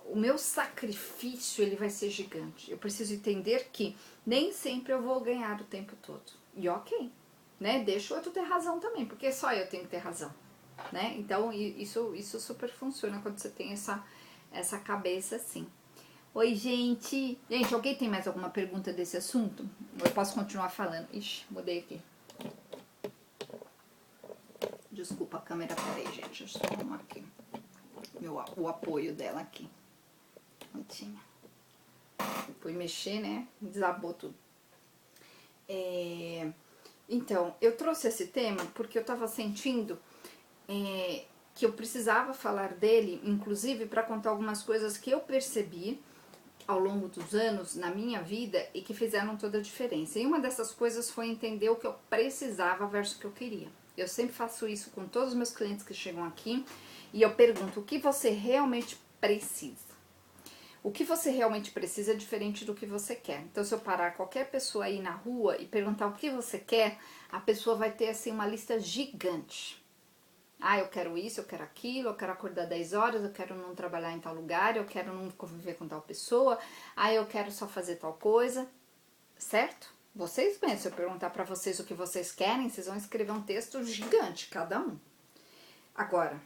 o meu sacrifício ele vai ser gigante. Eu preciso entender que nem sempre eu vou ganhar o tempo todo. E ok, né? Deixa o outro ter razão também, porque só eu tenho que ter razão, né? Então, isso super funciona quando você tem essa cabeça assim. Oi, gente! Gente, alguém tem mais alguma pergunta desse assunto? Eu posso continuar falando? Ixi, mudei aqui. Desculpa a câmera, peraí, gente. Deixa eu só arrumar aqui o apoio dela aqui. Prontinha. Fui mexer, né? Desabou tudo. Então, eu trouxe esse tema porque eu tava sentindo que eu precisava falar dele, inclusive para contar algumas coisas que eu percebi ao longo dos anos na minha vida e que fizeram toda a diferença. E uma dessas coisas foi entender o que eu precisava versus o que eu queria. Eu sempre faço isso com todos os meus clientes que chegam aqui e eu pergunto o que você realmente precisa. O que você realmente precisa é diferente do que você quer. Então, se eu parar qualquer pessoa aí na rua e perguntar o que você quer, a pessoa vai ter assim uma lista gigante. Ah, eu quero isso, eu quero aquilo, eu quero acordar 10 horas, eu quero não trabalhar em tal lugar, eu quero não conviver com tal pessoa, eu quero só fazer tal coisa, certo? Vocês mesmos, se eu perguntar pra vocês o que vocês querem, vocês vão escrever um texto gigante, cada um. Agora,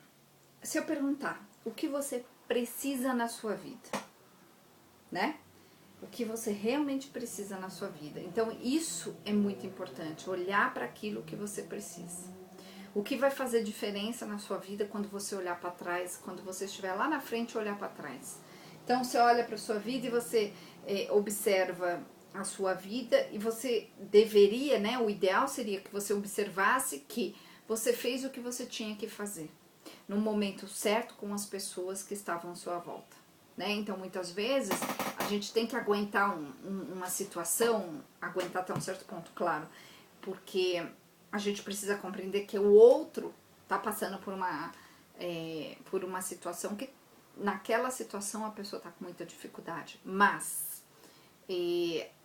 se eu perguntar o que você precisa na sua vida, né? O que você realmente precisa na sua vida. Então, isso é muito importante, olhar para aquilo que você precisa. O que vai fazer diferença na sua vida quando você olhar para trás, quando você estiver lá na frente e olhar para trás. Então, você olha para a sua vida e você observa a sua vida e você deveria, né? O ideal seria que você observasse que você fez o que você tinha que fazer no momento certo com as pessoas que estavam à sua volta, né? Então, muitas vezes a gente tem que aguentar uma situação, aguentar até um certo ponto, claro, porque a gente precisa compreender que o outro tá passando por uma situação que naquela situação a pessoa tá com muita dificuldade, mas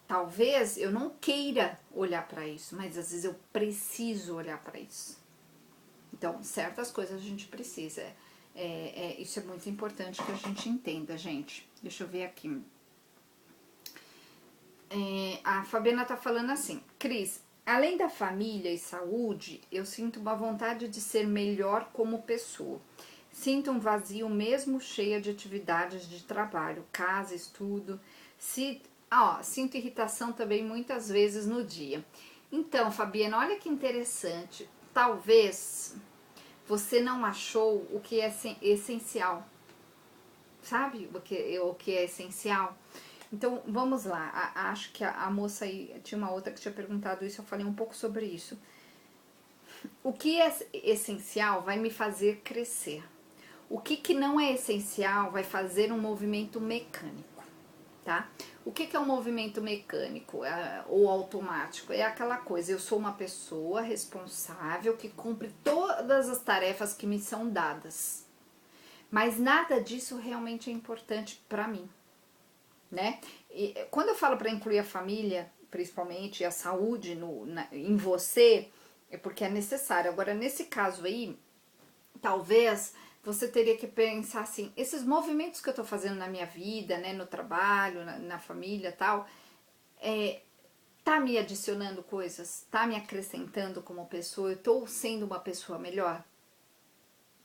talvez eu não queira olhar para isso, mas às vezes eu preciso olhar para isso. Então, certas coisas a gente precisa. Isso é muito importante que a gente entenda, gente. Deixa eu ver aqui. A Fabiana tá falando assim, Cris, além da família e saúde, eu sinto uma vontade de ser melhor como pessoa. Sinto um vazio mesmo cheia de atividades de trabalho, casa, estudo. Sinto irritação também muitas vezes no dia. Então, Fabiana, olha que interessante. Talvez você não achou o que é essencial. Sabe o que é essencial? Então, vamos lá. Acho que a moça aí, tinha uma outra que tinha perguntado isso, eu falei um pouco sobre isso. O que é essencial vai me fazer crescer. O que não é essencial vai fazer um movimento mecânico, tá? O que é um movimento mecânico ou automático? É aquela coisa, eu sou uma pessoa responsável que cumpre todas as tarefas que me são dadas. Mas nada disso realmente é importante para mim, né? E quando eu falo para incluir a família, principalmente a saúde em você, é porque é necessário. Agora, nesse caso aí, talvez você teria que pensar assim, esses movimentos que eu tô fazendo na minha vida, né, no trabalho, na família e tal, tá me adicionando coisas, tá me acrescentando como pessoa, eu tô sendo uma pessoa melhor?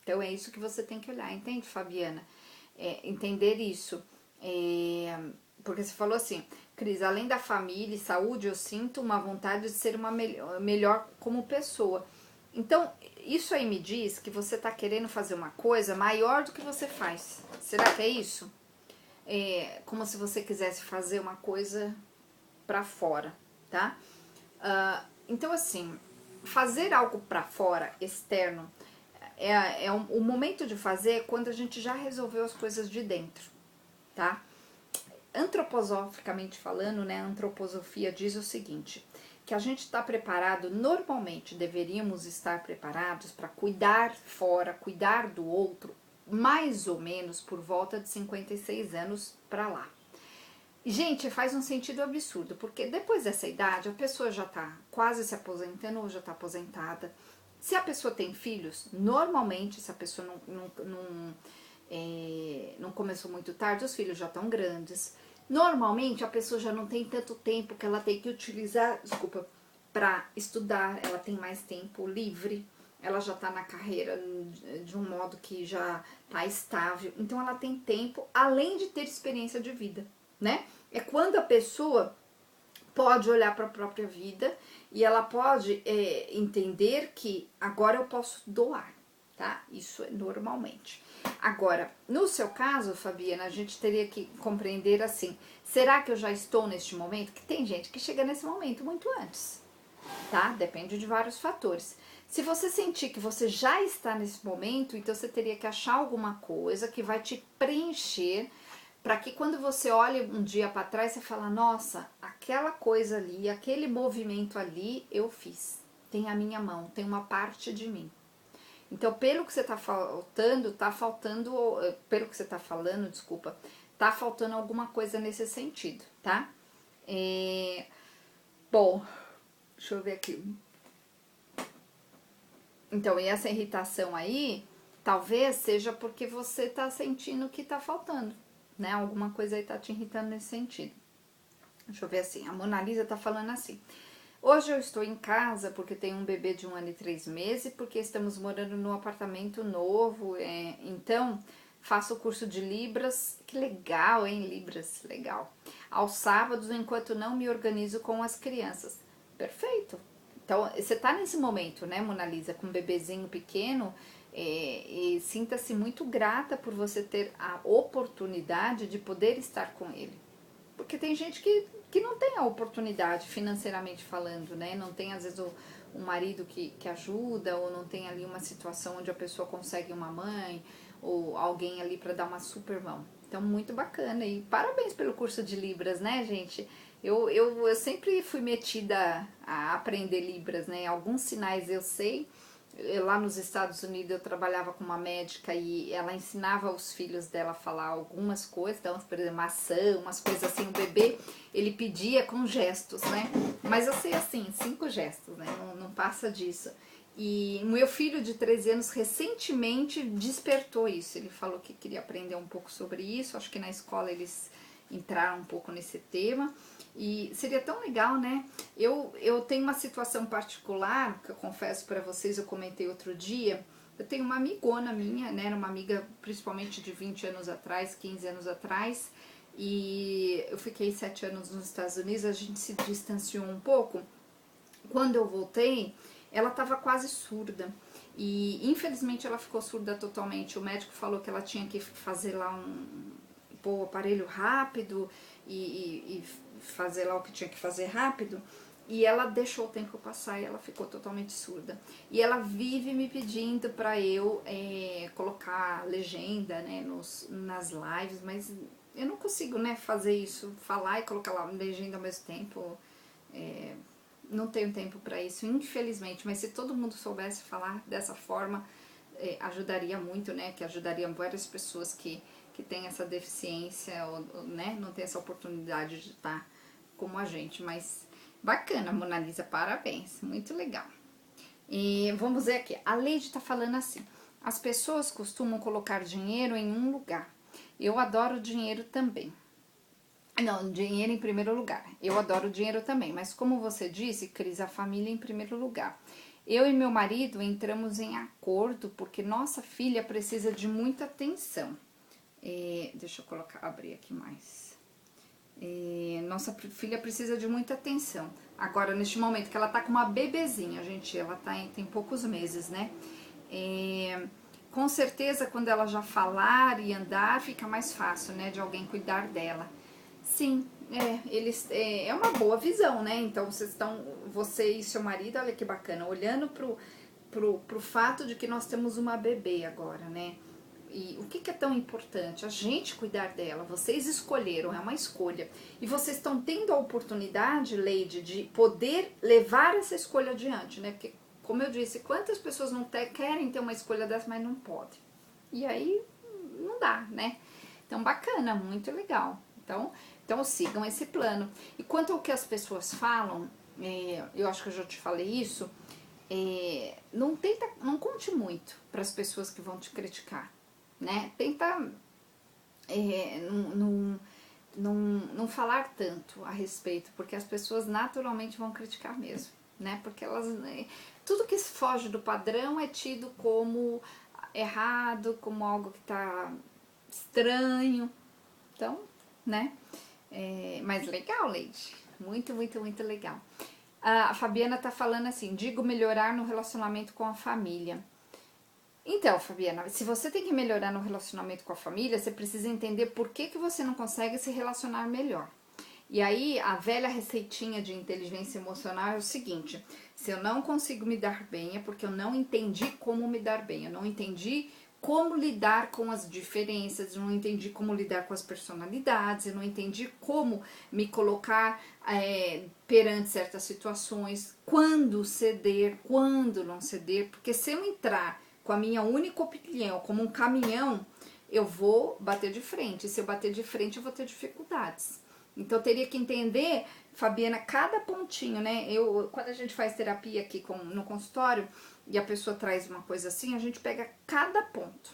Então é isso que você tem que olhar, entende, Fabiana? Entender isso. Porque você falou assim, Cris, além da família e saúde, eu sinto uma vontade de ser uma melhor como pessoa. Então, isso aí me diz que você tá querendo fazer uma coisa maior do que você faz. Será que é isso? Como se você quisesse fazer uma coisa pra fora. tá? Então, assim, fazer algo para fora, externo, o momento de fazer é quando a gente já resolveu as coisas de dentro, tá? Antroposoficamente falando, né, a antroposofia diz o seguinte, que a gente está preparado, normalmente deveríamos estar preparados para cuidar fora, cuidar do outro, mais ou menos por volta de 56 anos para lá. Gente, faz um sentido absurdo, porque depois dessa idade a pessoa já está quase se aposentando ou já está aposentada. Se a pessoa tem filhos, normalmente, se a pessoa não começou muito tarde, os filhos já estão grandes. Normalmente a pessoa já não tem tanto tempo que ela tem que utilizar, para estudar, ela tem mais tempo livre, ela já está na carreira de um modo que já está estável, então ela tem tempo, além de ter experiência de vida, né? É quando a pessoa pode olhar para a própria vida e ela pode entender que agora eu posso doar, tá? Isso é normalmente. Agora, no seu caso, Fabiana, a gente teria que compreender assim, será que eu já estou neste momento? Que tem gente que chega nesse momento muito antes, tá? Depende de vários fatores. Se você sentir que você já está nesse momento, então você teria que achar alguma coisa que vai te preencher, para que quando você olha um dia para trás, você fala, nossa, aquela coisa ali, aquele movimento ali, eu fiz. Tem a minha mão, tem uma parte de mim. Então, pelo que você tá falando, pelo que você tá falando, desculpa, tá faltando alguma coisa nesse sentido, tá? Bom, deixa eu ver aqui. Então, e essa irritação aí, talvez seja porque você tá sentindo que tá faltando, né? Alguma coisa aí tá te irritando nesse sentido. Deixa eu ver assim, a Mona Lisa tá falando assim. Hoje eu estou em casa porque tenho um bebê de 1 ano e 3 meses, porque estamos morando num apartamento novo, então faço o curso de Libras, que legal, hein, Libras, legal. Aos sábados, enquanto não me organizo com as crianças. Perfeito. Então, você tá nesse momento, né, Mona Lisa, com um bebezinho pequeno, e sinta-se muito grata por você ter a oportunidade de poder estar com ele. Porque tem gente que não tem a oportunidade, financeiramente falando, né? Não tem, às vezes, um marido que ajuda, ou não tem ali uma situação onde a pessoa consegue uma mãe, ou alguém ali para dar uma super mão. Então, muito bacana. E parabéns pelo curso de Libras, né, gente? Eu sempre fui metida a aprender Libras, né? Alguns sinais eu sei. Lá nos Estados Unidos eu trabalhava com uma médica e ela ensinava os filhos dela a falar algumas coisas, então, por exemplo, maçã, umas coisas assim, o bebê, ele pedia com gestos, né? Mas eu sei assim, 5 gestos, né? Não passa disso. E o meu filho de 13 anos recentemente despertou isso, ele falou que queria aprender um pouco sobre isso, acho que na escola eles entraram um pouco nesse tema. E seria tão legal, né? Eu tenho uma situação particular, que eu confesso para vocês, eu comentei outro dia. Eu tenho uma amigona minha, né? Era uma amiga principalmente de 20 anos atrás, 15 anos atrás. E eu fiquei 7 anos nos Estados Unidos, a gente se distanciou um pouco. Quando eu voltei, ela estava quase surda. E infelizmente ela ficou surda totalmente. O médico falou que ela tinha que fazer lá pôr o aparelho rápido e fazer lá o que tinha que fazer rápido, e ela deixou o tempo passar e ela ficou totalmente surda. E ela vive me pedindo para eu colocar legenda, né, nas lives, mas eu não consigo, né, fazer isso, falar e colocar lá legenda ao mesmo tempo. Não tenho tempo para isso, infelizmente, mas se todo mundo soubesse falar dessa forma, ajudaria muito, né, que ajudaria várias pessoas que tem essa deficiência, ou, né, não tem essa oportunidade de estar como a gente, mas bacana, Mona Lisa, parabéns, muito legal. E vamos ver aqui, a Leide está falando assim, as pessoas costumam colocar dinheiro em um lugar, eu adoro dinheiro também. Não, dinheiro em primeiro lugar, eu adoro dinheiro também, mas como você disse, Cris, a família em primeiro lugar. Eu e meu marido entramos em acordo porque nossa filha precisa de muita atenção. Deixa eu abrir aqui mais. Nossa filha precisa de muita atenção. Agora, neste momento que ela tá com uma bebezinha, gente, ela tem poucos meses, né? Com certeza, quando ela já falar e andar, fica mais fácil, né, de alguém cuidar dela. Sim, é uma boa visão, né? Então você e seu marido, olha que bacana, olhando pro fato de que nós temos uma bebê agora, né? E o que é tão importante? A gente cuidar dela. Vocês escolheram, é uma escolha. E vocês estão tendo a oportunidade, Leide, de poder levar essa escolha adiante, né? Porque, como eu disse, quantas pessoas não querem ter uma escolha dessa, mas não podem? E aí, não dá, né? Então, bacana, muito legal. Então sigam esse plano. E quanto ao que as pessoas falam, eu acho que eu já te falei isso, não conte muito para as pessoas que vão te criticar, né? Tenta não falar tanto a respeito, porque as pessoas naturalmente vão criticar mesmo, né? Porque tudo que foge do padrão é tido como errado, como algo que tá estranho. Então, né? Mas legal, Leide. Muito, muito, muito legal. A Fabiana tá falando assim, digo melhorar no relacionamento com a família. Então, Fabiana, se você tem que melhorar no relacionamento com a família, você precisa entender por que você não consegue se relacionar melhor. E aí, a velha receitinha de inteligência emocional é o seguinte: se eu não consigo me dar bem, é porque eu não entendi como me dar bem, eu não entendi como lidar com as diferenças, eu não entendi como lidar com as personalidades, eu não entendi como me colocar perante certas situações, quando ceder, quando não ceder, porque se eu entrar com a minha única opinião como um caminhão, eu vou bater de frente, e se eu bater de frente eu vou ter dificuldades. Então eu teria que entender, Fabiana, cada pontinho, né? Quando a gente faz terapia aqui no consultório e a pessoa traz uma coisa assim, a gente pega cada ponto.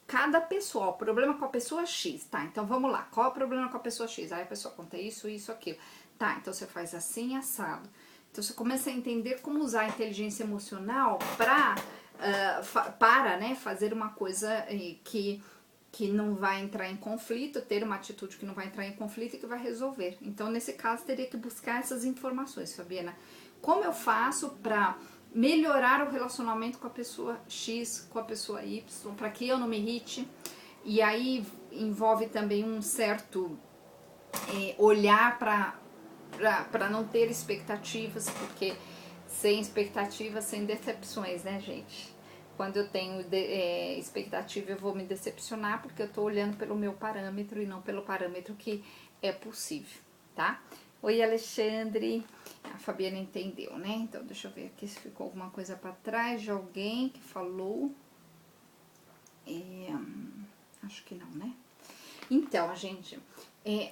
Cada pessoa, o problema com a pessoa X, tá? Então vamos lá, qual é o problema com a pessoa X? Aí a pessoa conta isso, aquilo. Tá, então você faz assim, assado. Então você começa a entender como usar a inteligência emocional para, né, fazer uma coisa que não vai entrar em conflito, ter uma atitude que não vai entrar em conflito e que vai resolver. Então, nesse caso, teria que buscar essas informações, Fabiana. Como eu faço para melhorar o relacionamento com a pessoa X, com a pessoa Y, para que eu não me irrite? E aí envolve também um certo olhar para não ter expectativas, porque sem expectativas, sem decepções, né, gente? Quando eu tenho expectativa, eu vou me decepcionar, porque eu tô olhando pelo meu parâmetro e não pelo parâmetro que é possível, tá? Oi, Alexandre. A Fabiana entendeu, né? Então, deixa eu ver aqui se ficou alguma coisa para trás de alguém que falou. Acho que não, né? Então, gente,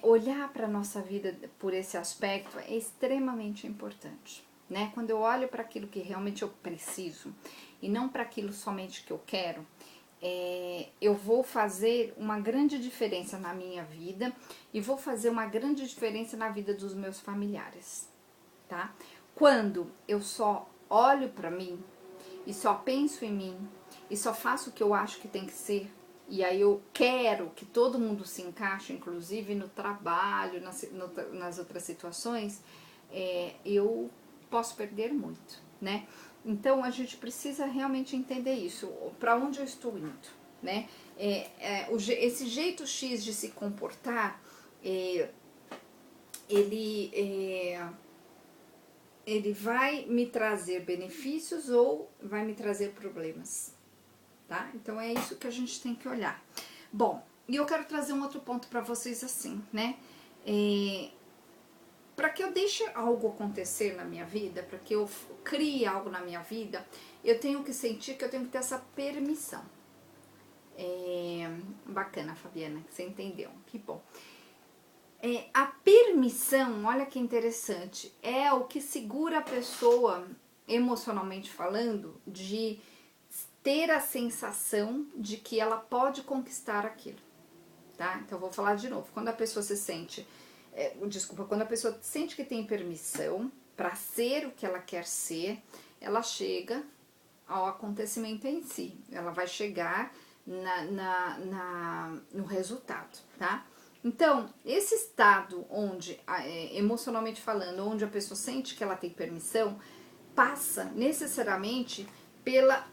olhar para nossa vida por esse aspecto é extremamente importante, né? Quando eu olho para aquilo que realmente eu preciso e não para aquilo somente que eu quero, eu vou fazer uma grande diferença na minha vida e vou fazer uma grande diferença na vida dos meus familiares, tá? Quando eu só olho para mim e só penso em mim e só faço o que eu acho que tem que ser, e aí eu quero que todo mundo se encaixe, inclusive no trabalho, nas outras situações, eu posso perder muito, né? Então a gente precisa realmente entender isso, para onde eu estou indo, né? Esse jeito X de se comportar, ele vai me trazer benefícios ou vai me trazer problemas, tá? Então é isso que a gente tem que olhar. Bom, e eu quero trazer um outro ponto para vocês assim, né? Para que eu deixe algo acontecer na minha vida, para que eu crie algo na minha vida, eu tenho que sentir que eu tenho que ter essa permissão. Bacana, Fabiana, que você entendeu, que bom. A permissão, olha que interessante, é o que segura a pessoa, emocionalmente falando, de ter a sensação de que ela pode conquistar aquilo, tá? Então, eu vou falar de novo. Quando a pessoa se sente... quando a pessoa sente que tem permissão para ser o que ela quer ser, ela chega ao acontecimento em si. Ela vai chegar no resultado, tá? Então, esse estado onde, emocionalmente falando, onde a pessoa sente que ela tem permissão, passa necessariamente pela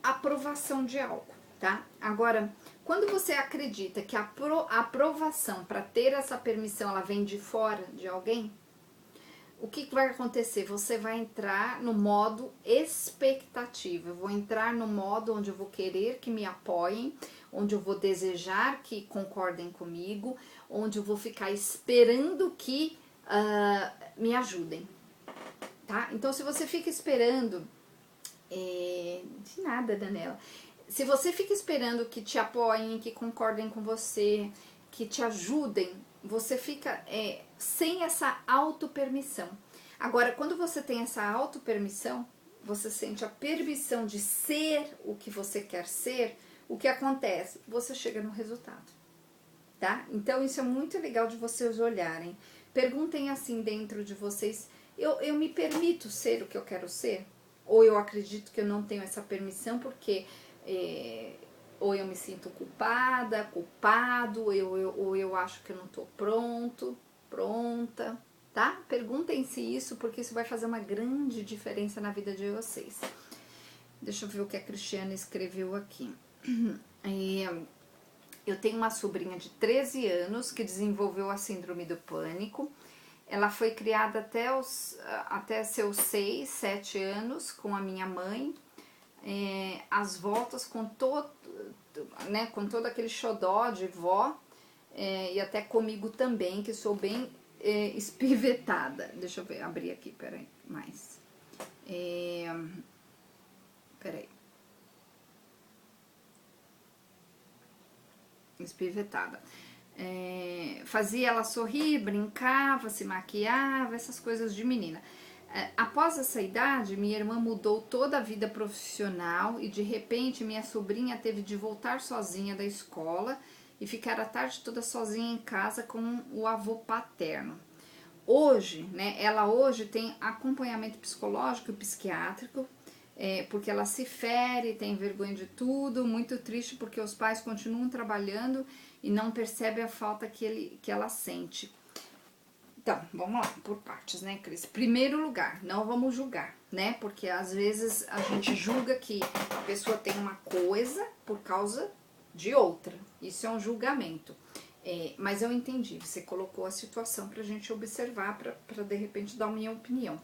aprovação de algo, tá? Agora, Quando você acredita que a aprovação para ter essa permissão ela vem de fora de alguém, o que vai acontecer? Você vai entrar no modo expectativa. Eu vou entrar no modo onde eu vou querer que me apoiem, onde eu vou desejar que concordem comigo, onde eu vou ficar esperando que me ajudem, tá? Então, se você fica esperando... de nada, Daniela. Se você fica esperando que te apoiem, que concordem com você, que te ajudem, você fica sem essa autopermissão. Agora, quando você tem essa autopermissão, você sente a permissão de ser o que você quer ser, o que acontece? Você chega no resultado, tá? Então, isso é muito legal de vocês olharem. Perguntem assim dentro de vocês, eu me permito ser o que eu quero ser? Ou eu acredito que eu não tenho essa permissão porque... ou eu me sinto culpada, culpado, ou eu acho que eu não tô pronta, tá? Perguntem-se isso, porque isso vai fazer uma grande diferença na vida de vocês. Deixa eu ver o que a Cristiana escreveu aqui. Eu tenho uma sobrinha de 13 anos que desenvolveu a síndrome do pânico. Ela foi criada até seus 6, 7 anos com a minha mãe. As voltas com todo aquele xodó de vó, e até comigo também, que sou bem espivetada. Deixa eu ver, abrir aqui, peraí, mais. Peraí. Espivetada. Fazia ela sorrir, brincava, se maquiava, essas coisas de menina. Após essa idade, minha irmã mudou toda a vida profissional e de repente minha sobrinha teve de voltar sozinha da escola e ficar a tarde toda sozinha em casa com o avô paterno. Hoje, ela hoje tem acompanhamento psicológico e psiquiátrico, porque ela se fere, tem vergonha de tudo, muito triste porque os pais continuam trabalhando e não percebem a falta que ela sente. Então, vamos lá, por partes, né, Cris? Primeiro lugar, não vamos julgar, né? Porque às vezes a gente julga que a pessoa tem uma coisa por causa de outra. Isso é um julgamento. Mas eu entendi, você colocou a situação pra gente observar, pra de repente dar a minha opinião.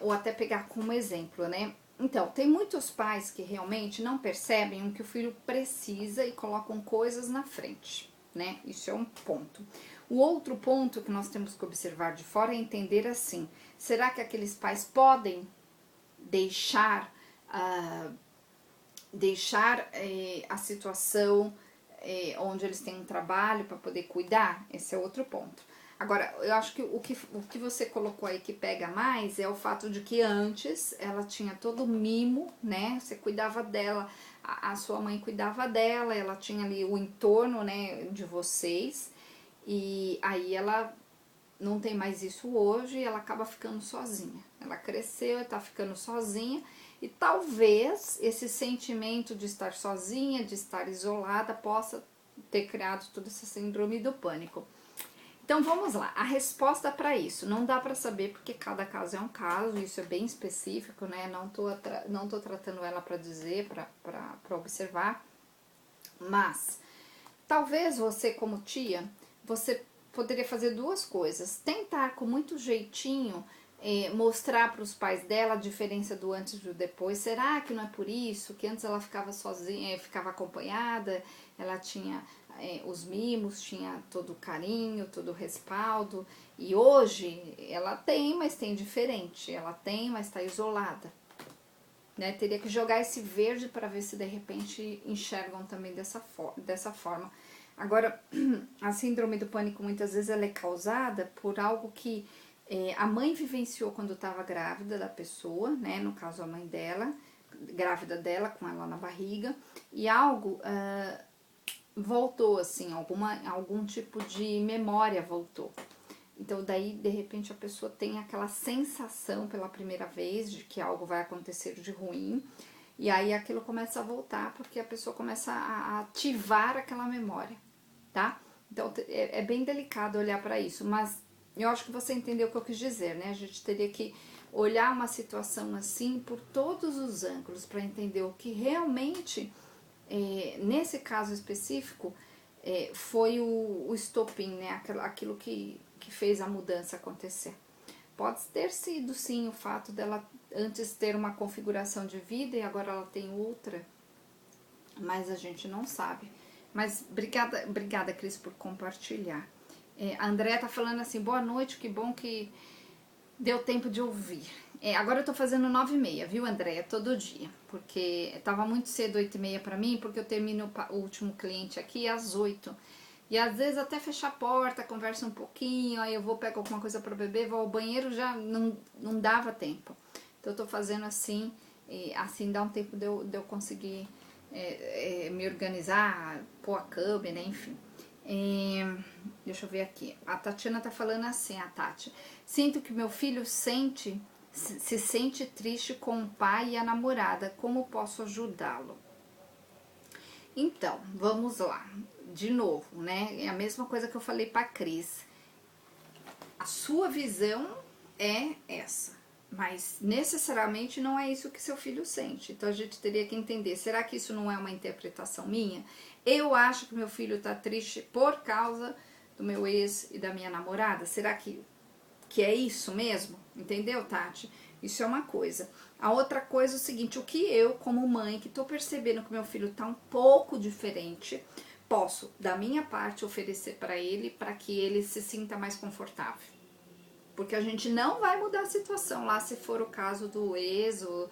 Ou até pegar como exemplo, né? Então, tem muitos pais que realmente não percebem o que o filho precisa e colocam coisas na frente, né? Isso é um ponto. O outro ponto que nós temos que observar de fora é entender assim, será que aqueles pais podem deixar a situação onde eles têm um trabalho para poder cuidar? Esse é outro ponto. Agora, eu acho que o que você colocou aí que pega mais é o fato de que antes ela tinha todo o mimo, né? Você cuidava dela, a sua mãe cuidava dela, ela tinha ali o entorno, né, de vocês. E aí ela não tem mais isso hoje e ela acaba ficando sozinha. Ela cresceu e tá ficando sozinha e talvez esse sentimento de estar sozinha, de estar isolada, possa ter criado toda essa síndrome do pânico. Então vamos lá, a resposta para isso, não dá para saber porque cada caso é um caso, isso é bem específico, né? Não tô tratando ela para dizer, para observar, mas talvez você como tia, você poderia fazer duas coisas. Tentar com muito jeitinho mostrar para os pais dela a diferença do antes e do depois. Será que não é por isso? Que antes ela ficava sozinha, ficava acompanhada, ela tinha os mimos, tinha todo o carinho, todo o respaldo. E hoje ela tem, mas tem diferente. Ela tem, mas está isolada. Né? Teria que jogar esse verde para ver se de repente enxergam também dessa forma. Agora, a síndrome do pânico muitas vezes ela é causada por algo que a mãe vivenciou quando estava grávida da pessoa, né? No caso a mãe dela, grávida dela com ela na barriga, e algo voltou assim, algum tipo de memória voltou. Então daí de repente a pessoa tem aquela sensação pela primeira vez de que algo vai acontecer de ruim. E aí aquilo começa a voltar porque a pessoa começa a ativar aquela memória, tá? Então é bem delicado olhar para isso, mas eu acho que você entendeu o que eu quis dizer, né? A gente teria que olhar uma situação assim por todos os ângulos para entender o que realmente nesse caso específico, foi o estopim, né? Aquilo que fez a mudança acontecer. Pode ter sido, sim, o fato dela antes ter uma configuração de vida e agora ela tem outra, mas a gente não sabe. Mas obrigada, Cris, por compartilhar. A Andréa tá falando assim, boa noite, que bom que deu tempo de ouvir. Agora eu tô fazendo 9h30, viu, Andréia? Todo dia. Porque tava muito cedo 8h30 pra mim, porque eu termino o último cliente aqui às 8h. E às vezes até fechar a porta, conversa um pouquinho, aí eu vou pegar alguma coisa pra beber, vou ao banheiro, já não dava tempo. Então eu tô fazendo assim, e assim dá um tempo de eu conseguir me organizar, pôr a câmera, enfim. Deixa eu ver aqui. A Tatiana tá falando assim, a Tati. Sinto que meu filho se sente triste com o pai e a namorada. Como posso ajudá-lo? Então, vamos lá. De novo, né? É a mesma coisa que eu falei pra Cris. A sua visão é essa, mas necessariamente não é isso que seu filho sente. Então a gente teria que entender, será que isso não é uma interpretação minha? Eu acho que meu filho tá triste por causa do meu ex e da minha namorada. Será que é isso mesmo? Entendeu, Tati? Isso é uma coisa. A outra coisa é o seguinte, o que eu, como mãe, que tô percebendo que meu filho tá um pouco diferente, posso, da minha parte, oferecer para que ele se sinta mais confortável. Porque a gente não vai mudar a situação lá, se for o caso do ex ou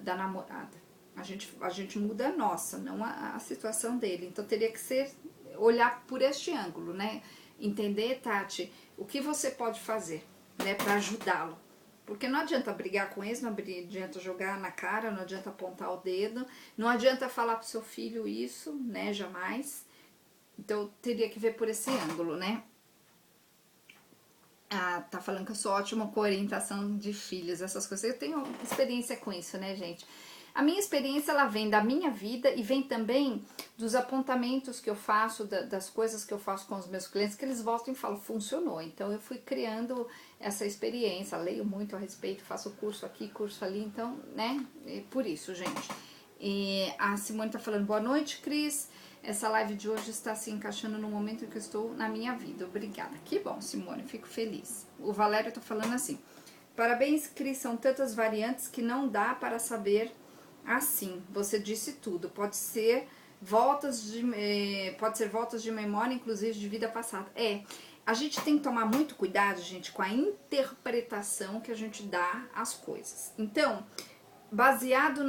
da namorada. A gente muda a nossa, não a situação dele. Então teria que ser, olhar por este ângulo, né? Entender, Tati, o que você pode fazer, né, para ajudá-lo. Porque não adianta brigar com eles, não adianta jogar na cara, não adianta apontar o dedo, não adianta falar pro seu filho isso, né, jamais. Então teria que ver por esse ângulo, né? Tá falando que eu sou ótima com orientação de filhos, essas coisas. Eu tenho experiência com isso, né, gente? A minha experiência, ela vem da minha vida e vem também dos apontamentos que eu faço, das coisas que eu faço com os meus clientes, que eles voltam e falam, funcionou. Então, eu fui criando essa experiência, leio muito a respeito, faço curso aqui, curso ali, então, né, por isso, gente. E a Simone tá falando, boa noite, Cris. Essa live de hoje está se encaixando no momento em que eu estou na minha vida. Obrigada. Que bom, Simone, fico feliz. O Valério tá falando assim, parabéns, Cris, são tantas variantes que não dá para saber assim. Você disse tudo. Pode ser voltas de memória, inclusive de vida passada. A gente tem que tomar muito cuidado, gente, com a interpretação que a gente dá às coisas. Então, baseado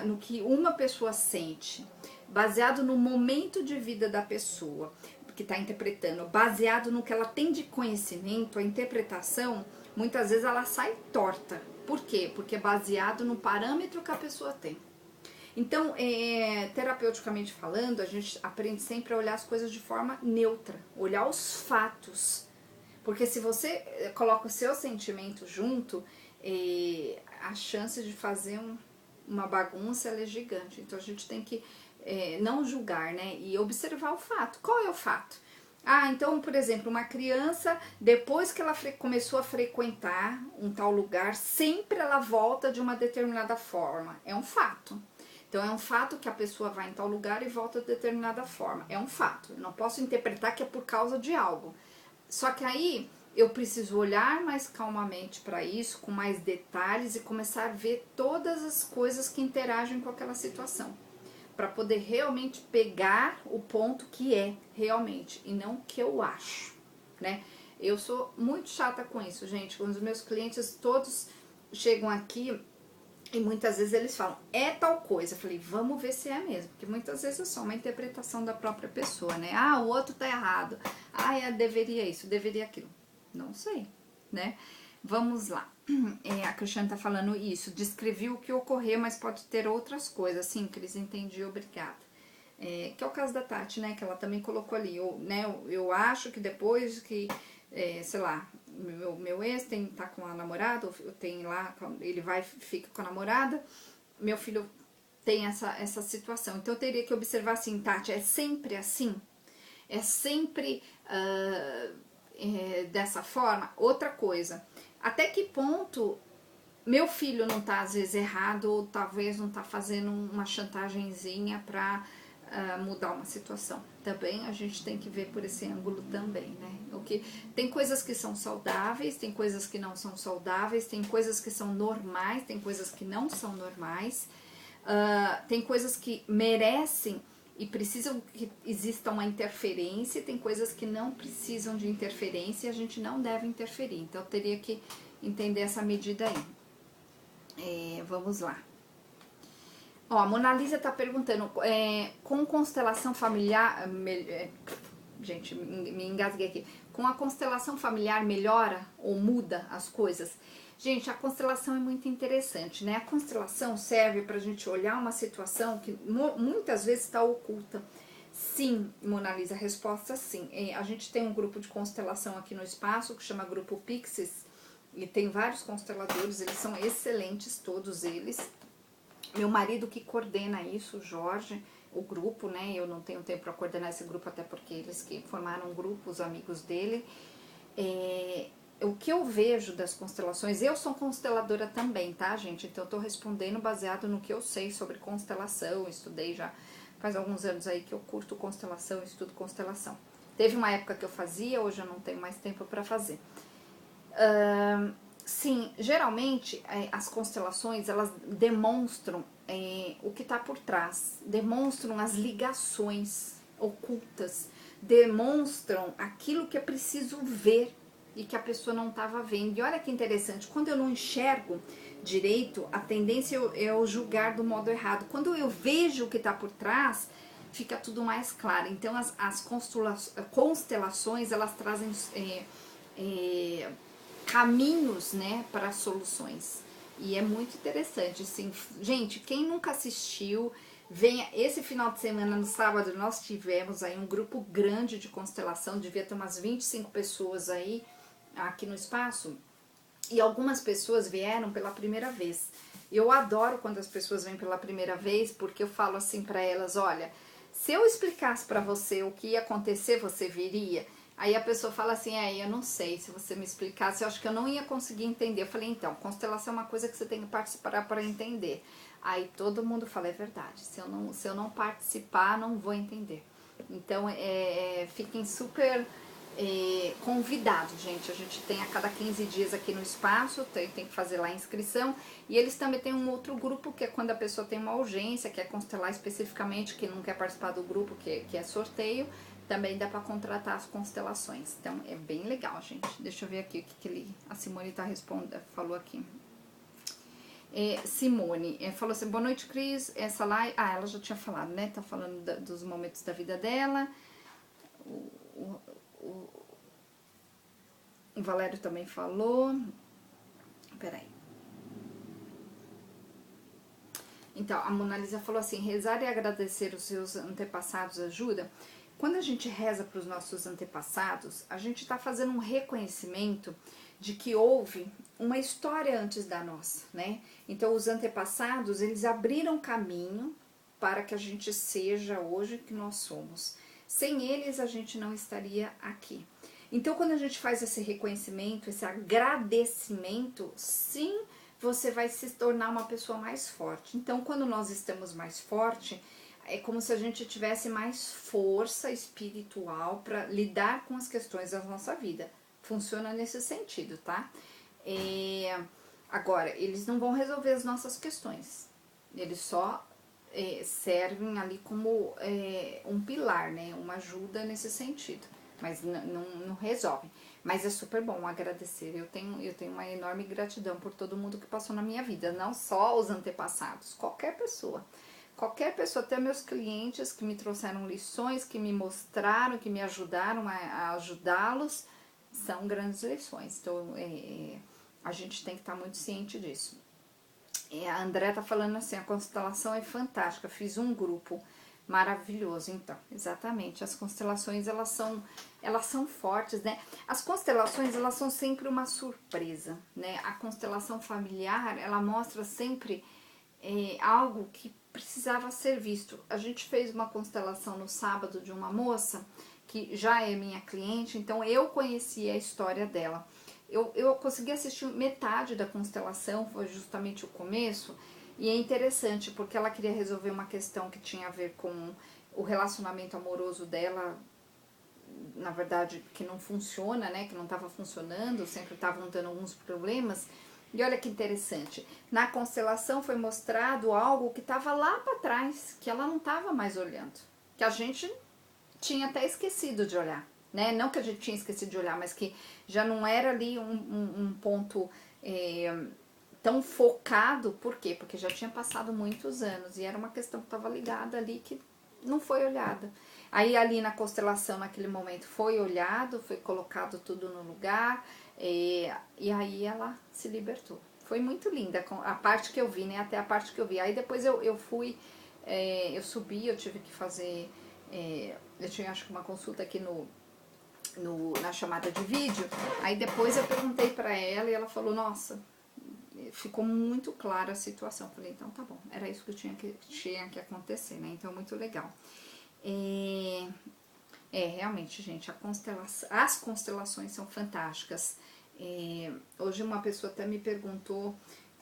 no que uma pessoa sente, baseado no momento de vida da pessoa que está interpretando, baseado no que ela tem de conhecimento, a interpretação, muitas vezes ela sai torta. Por quê? Porque é baseado no parâmetro que a pessoa tem. Então, terapeuticamente falando, a gente aprende sempre a olhar as coisas de forma neutra, olhar os fatos. Porque se você coloca o seu sentimento junto, a chance de fazer uma bagunça ela é gigante. Então a gente tem que não julgar, né? E observar o fato. Qual é o fato? Então, por exemplo, uma criança, depois que ela começou a frequentar um tal lugar, sempre ela volta de uma determinada forma. É um fato. Então, é um fato que a pessoa vai em tal lugar e volta de determinada forma. É um fato. Eu não posso interpretar que é por causa de algo. Só que aí eu preciso olhar mais calmamente para isso, com mais detalhes e começar a ver todas as coisas que interagem com aquela situação, para poder realmente pegar o ponto que é realmente e não o que eu acho, né? Eu sou muito chata com isso, gente. Quando os meus clientes todos chegam aqui e muitas vezes eles falam, é tal coisa. Eu falei, vamos ver se é mesmo, porque muitas vezes é só uma interpretação da própria pessoa, né? O outro tá errado. Deveria isso, deveria aquilo. Não sei, né? Vamos lá. A Cristiane tá falando isso. Descrevi o que ocorreu, mas pode ter outras coisas. Sim, Cris, entendi, obrigada. Que é o caso da Tati, né? Que ela também colocou ali. Eu acho que depois que, sei lá, meu ex tá com a namorada, tem lá, ele fica com a namorada, meu filho tem essa situação. Então eu teria que observar assim, Tati, é sempre assim? É sempre dessa forma? Outra coisa, até que ponto meu filho não tá às vezes errado, ou talvez não tá fazendo uma chantagemzinha pra mudar uma situação. Também a gente tem que ver por esse ângulo também, né? Tem coisas que são saudáveis, tem coisas que não são saudáveis, tem coisas que são normais, tem coisas que não são normais, tem coisas que merecem e precisam que exista uma interferência, tem coisas que não precisam de interferência e a gente não deve interferir. Então eu teria que entender essa medida aí. Vamos lá. Ó, a Mona Lisa tá perguntando, com constelação familiar, gente, me engasguei aqui, com a constelação familiar melhora ou muda as coisas? Gente, a constelação é muito interessante, né? A constelação serve pra gente olhar uma situação que muitas vezes está oculta. Sim, Mona Lisa, a resposta sim. A gente tem um grupo de constelação aqui no espaço que chama Grupo Pixis, e tem vários consteladores, eles são excelentes, todos eles. Meu marido que coordena isso, o Jorge, o grupo, né? Eu não tenho tempo para coordenar esse grupo, até porque eles que formaram um grupo, os amigos dele. O que eu vejo das constelações, eu sou consteladora também, tá, gente? Então eu tô respondendo baseado no que eu sei sobre constelação, estudei já faz alguns anos aí que eu curto constelação, estudo constelação. Teve uma época que eu fazia, hoje eu não tenho mais tempo para fazer. Sim, geralmente as constelações elas demonstram o que está por trás, demonstram as ligações ocultas, demonstram aquilo que é preciso ver e que a pessoa não estava vendo. E olha que interessante, quando eu não enxergo direito, a tendência é eu julgar do modo errado. Quando eu vejo o que está por trás, fica tudo mais claro. Então as constelações elas trazem caminhos, né, para soluções. E é muito interessante, assim. Gente, quem nunca assistiu, venha. Esse final de semana, no sábado, nós tivemos aí um grupo grande de constelação, devia ter umas 25 pessoas aí, aqui no espaço, e algumas pessoas vieram pela primeira vez. Eu adoro quando as pessoas vêm pela primeira vez, porque eu falo assim para elas, olha, se eu explicasse para você o que ia acontecer, você viria? Aí a pessoa fala assim, eu não sei, se você me explicasse, eu acho que eu não ia conseguir entender. Eu falei, então, constelação é uma coisa que você tem que participar para entender. Aí todo mundo fala, é verdade, se eu não participar, não vou entender. Então, fiquem super convidados, gente. A gente tem a cada 15 dias aqui no espaço, tem que fazer lá a inscrição. E eles também têm um outro grupo, que é quando a pessoa tem uma urgência, quer constelar especificamente, que não quer participar do grupo, que é sorteio. Também dá para contratar as constelações. Então, é bem legal, gente. Deixa eu ver aqui o que a Simone falou aqui. Simone falou assim, boa noite, Cris. Essa live... ela já tinha falado, né? Tá falando dos momentos da vida dela. O Valério também falou. Peraí. Então, a Mona Lisa falou assim, rezar e agradecer os seus antepassados ajuda... Quando a gente reza para os nossos antepassados, a gente está fazendo um reconhecimento de que houve uma história antes da nossa, né? Então, os antepassados, eles abriram caminho para que a gente seja hoje o que nós somos. Sem eles, a gente não estaria aqui. Então, quando a gente faz esse reconhecimento, esse agradecimento, sim, você vai se tornar uma pessoa mais forte. Então, quando nós estamos mais fortes, é como se a gente tivesse mais força espiritual para lidar com as questões da nossa vida. Funciona nesse sentido, tá? Agora, eles não vão resolver as nossas questões. Eles só servem ali como um pilar, né? Uma ajuda nesse sentido. Mas não resolvem. Mas é super bom agradecer. Eu tenho uma enorme gratidão por todo mundo que passou na minha vida. Não só os antepassados, qualquer pessoa. Qualquer pessoa, até meus clientes que me trouxeram lições, que me mostraram, que me ajudaram a ajudá-los, são grandes lições. Então, a gente tem que estar muito ciente disso. A André tá falando assim, a constelação é fantástica, fiz um grupo maravilhoso. Então, exatamente, as constelações, elas são fortes, né? As constelações, elas são sempre uma surpresa, né? A constelação familiar, ela mostra sempre algo que precisava ser visto. A gente fez uma constelação no sábado de uma moça que já é minha cliente, então eu conheci a história dela. eu consegui assistir metade da constelação, foi justamente o começo, e é interessante porque ela queria resolver uma questão que tinha a ver com o relacionamento amoroso dela, na verdade, que não funciona, né, que não estava funcionando, sempre estavam dando alguns problemas. E olha que interessante, na constelação foi mostrado algo que estava lá para trás, que ela não estava mais olhando, que a gente tinha até esquecido de olhar, né? Não que a gente tinha esquecido de olhar, mas que já não era ali um ponto tão focado. Por quê? Porque já tinha passado muitos anos e era uma questão que estava ligada ali que não foi olhada. Aí ali na constelação, naquele momento, foi olhado, foi colocado tudo no lugar, e aí ela se libertou. Foi muito linda a parte que eu vi, né? Até a parte que eu vi. Aí depois eu fui, eu subi, eu tive que fazer, eu tinha acho que uma consulta aqui na chamada de vídeo. Aí depois eu perguntei pra ela e ela falou, nossa, ficou muito clara a situação. Eu falei, então tá bom, era isso que tinha que acontecer, né? Então muito legal. Realmente, gente, as constelações são fantásticas. Hoje uma pessoa até me perguntou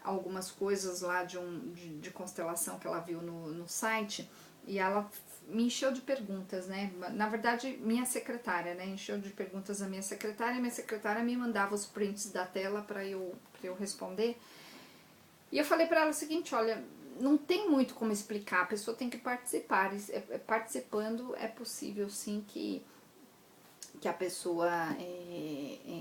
algumas coisas lá de constelação que ela viu no site, e ela me encheu de perguntas, né? Na verdade, minha secretária, né? Encheu de perguntas a minha secretária me mandava os prints da tela para eu responder. E eu falei para ela o seguinte, olha, não tem muito como explicar, a pessoa tem que participar, participando é possível sim que a pessoa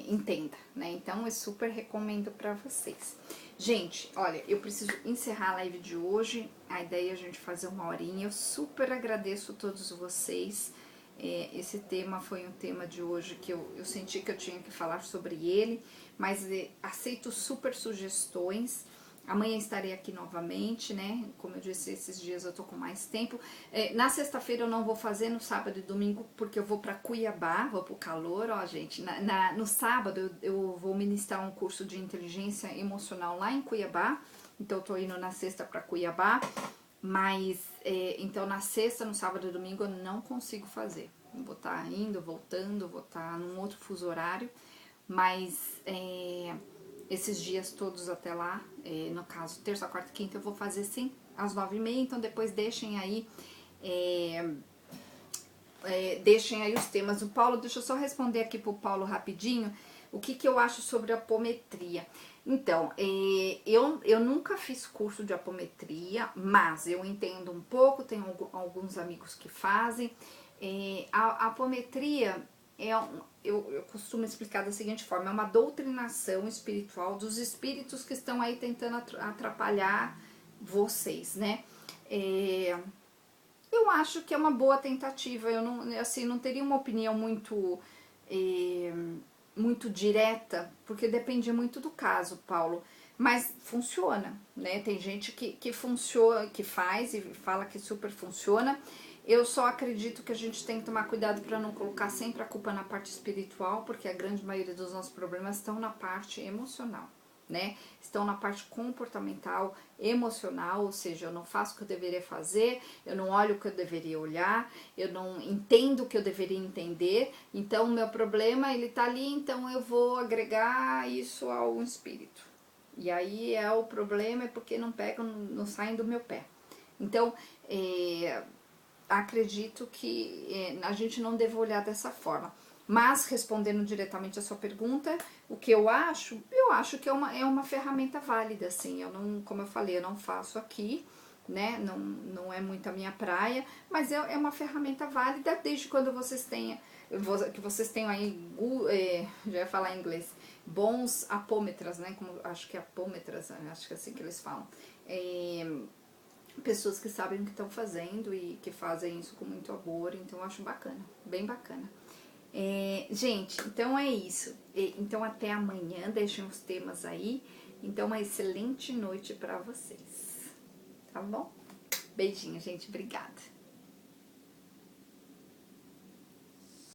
entenda, né? Então eu super recomendo para vocês. Gente, olha, eu preciso encerrar a live de hoje, a ideia é a gente fazer 1 horinha, eu super agradeço a todos vocês. Esse tema foi um tema de hoje que eu senti que eu tinha que falar sobre ele, mas aceito super sugestões. Amanhã estarei aqui novamente, né? Como eu disse, esses dias eu tô com mais tempo. Na sexta-feira eu não vou fazer, no sábado e domingo, porque eu vou pra Cuiabá, vou pro calor, ó, gente. No sábado eu vou ministrar um curso de inteligência emocional lá em Cuiabá, então eu tô indo na sexta pra Cuiabá, mas então na sexta, no sábado e domingo eu não consigo fazer. Eu vou estar indo, voltando, vou estar num outro fuso horário, mas esses dias todos até lá, no caso, terça, quarta e quinta, eu vou fazer sim, às 9h30, então depois deixem aí, deixem aí os temas. O Paulo, deixa eu só responder aqui pro Paulo rapidinho, o que eu acho sobre apometria. Então, eu nunca fiz curso de apometria, mas eu entendo um pouco, tenho alguns amigos que fazem. A apometria eu costumo explicar da seguinte forma, é uma doutrinação espiritual dos espíritos que estão aí tentando atrapalhar vocês, né? Eu acho que é uma boa tentativa, eu não teria uma opinião muito direta, porque depende muito do caso, Paulo, mas funciona, né? Tem gente que funciona, que faz e fala que super funciona. Eu só acredito que a gente tem que tomar cuidado para não colocar sempre a culpa na parte espiritual, porque a grande maioria dos nossos problemas estão na parte emocional, né? Estão na parte comportamental, emocional, ou seja, eu não faço o que eu deveria fazer, eu não olho o que eu deveria olhar, eu não entendo o que eu deveria entender, então o meu problema ele tá ali, então eu vou agregar isso ao espírito. E aí o problema é porque não pegam, não saem do meu pé. Então, acredito que a gente não deve olhar dessa forma. Mas, respondendo diretamente a sua pergunta, o que eu acho que é uma ferramenta válida, assim. Eu não, como eu falei, eu não faço aqui, né? Não é muito a minha praia, mas é uma ferramenta válida desde quando vocês tenham, que vocês tenham aí, já ia falar em inglês, bons apômetras, né? Como, acho que é apômetras, acho que é assim que eles falam. Pessoas que sabem o que estão fazendo e que fazem isso com muito amor, então eu acho bacana, bem bacana. Gente, então é isso. Então até amanhã, deixem os temas aí. Então uma excelente noite pra vocês, tá bom? Beijinho, gente, obrigada.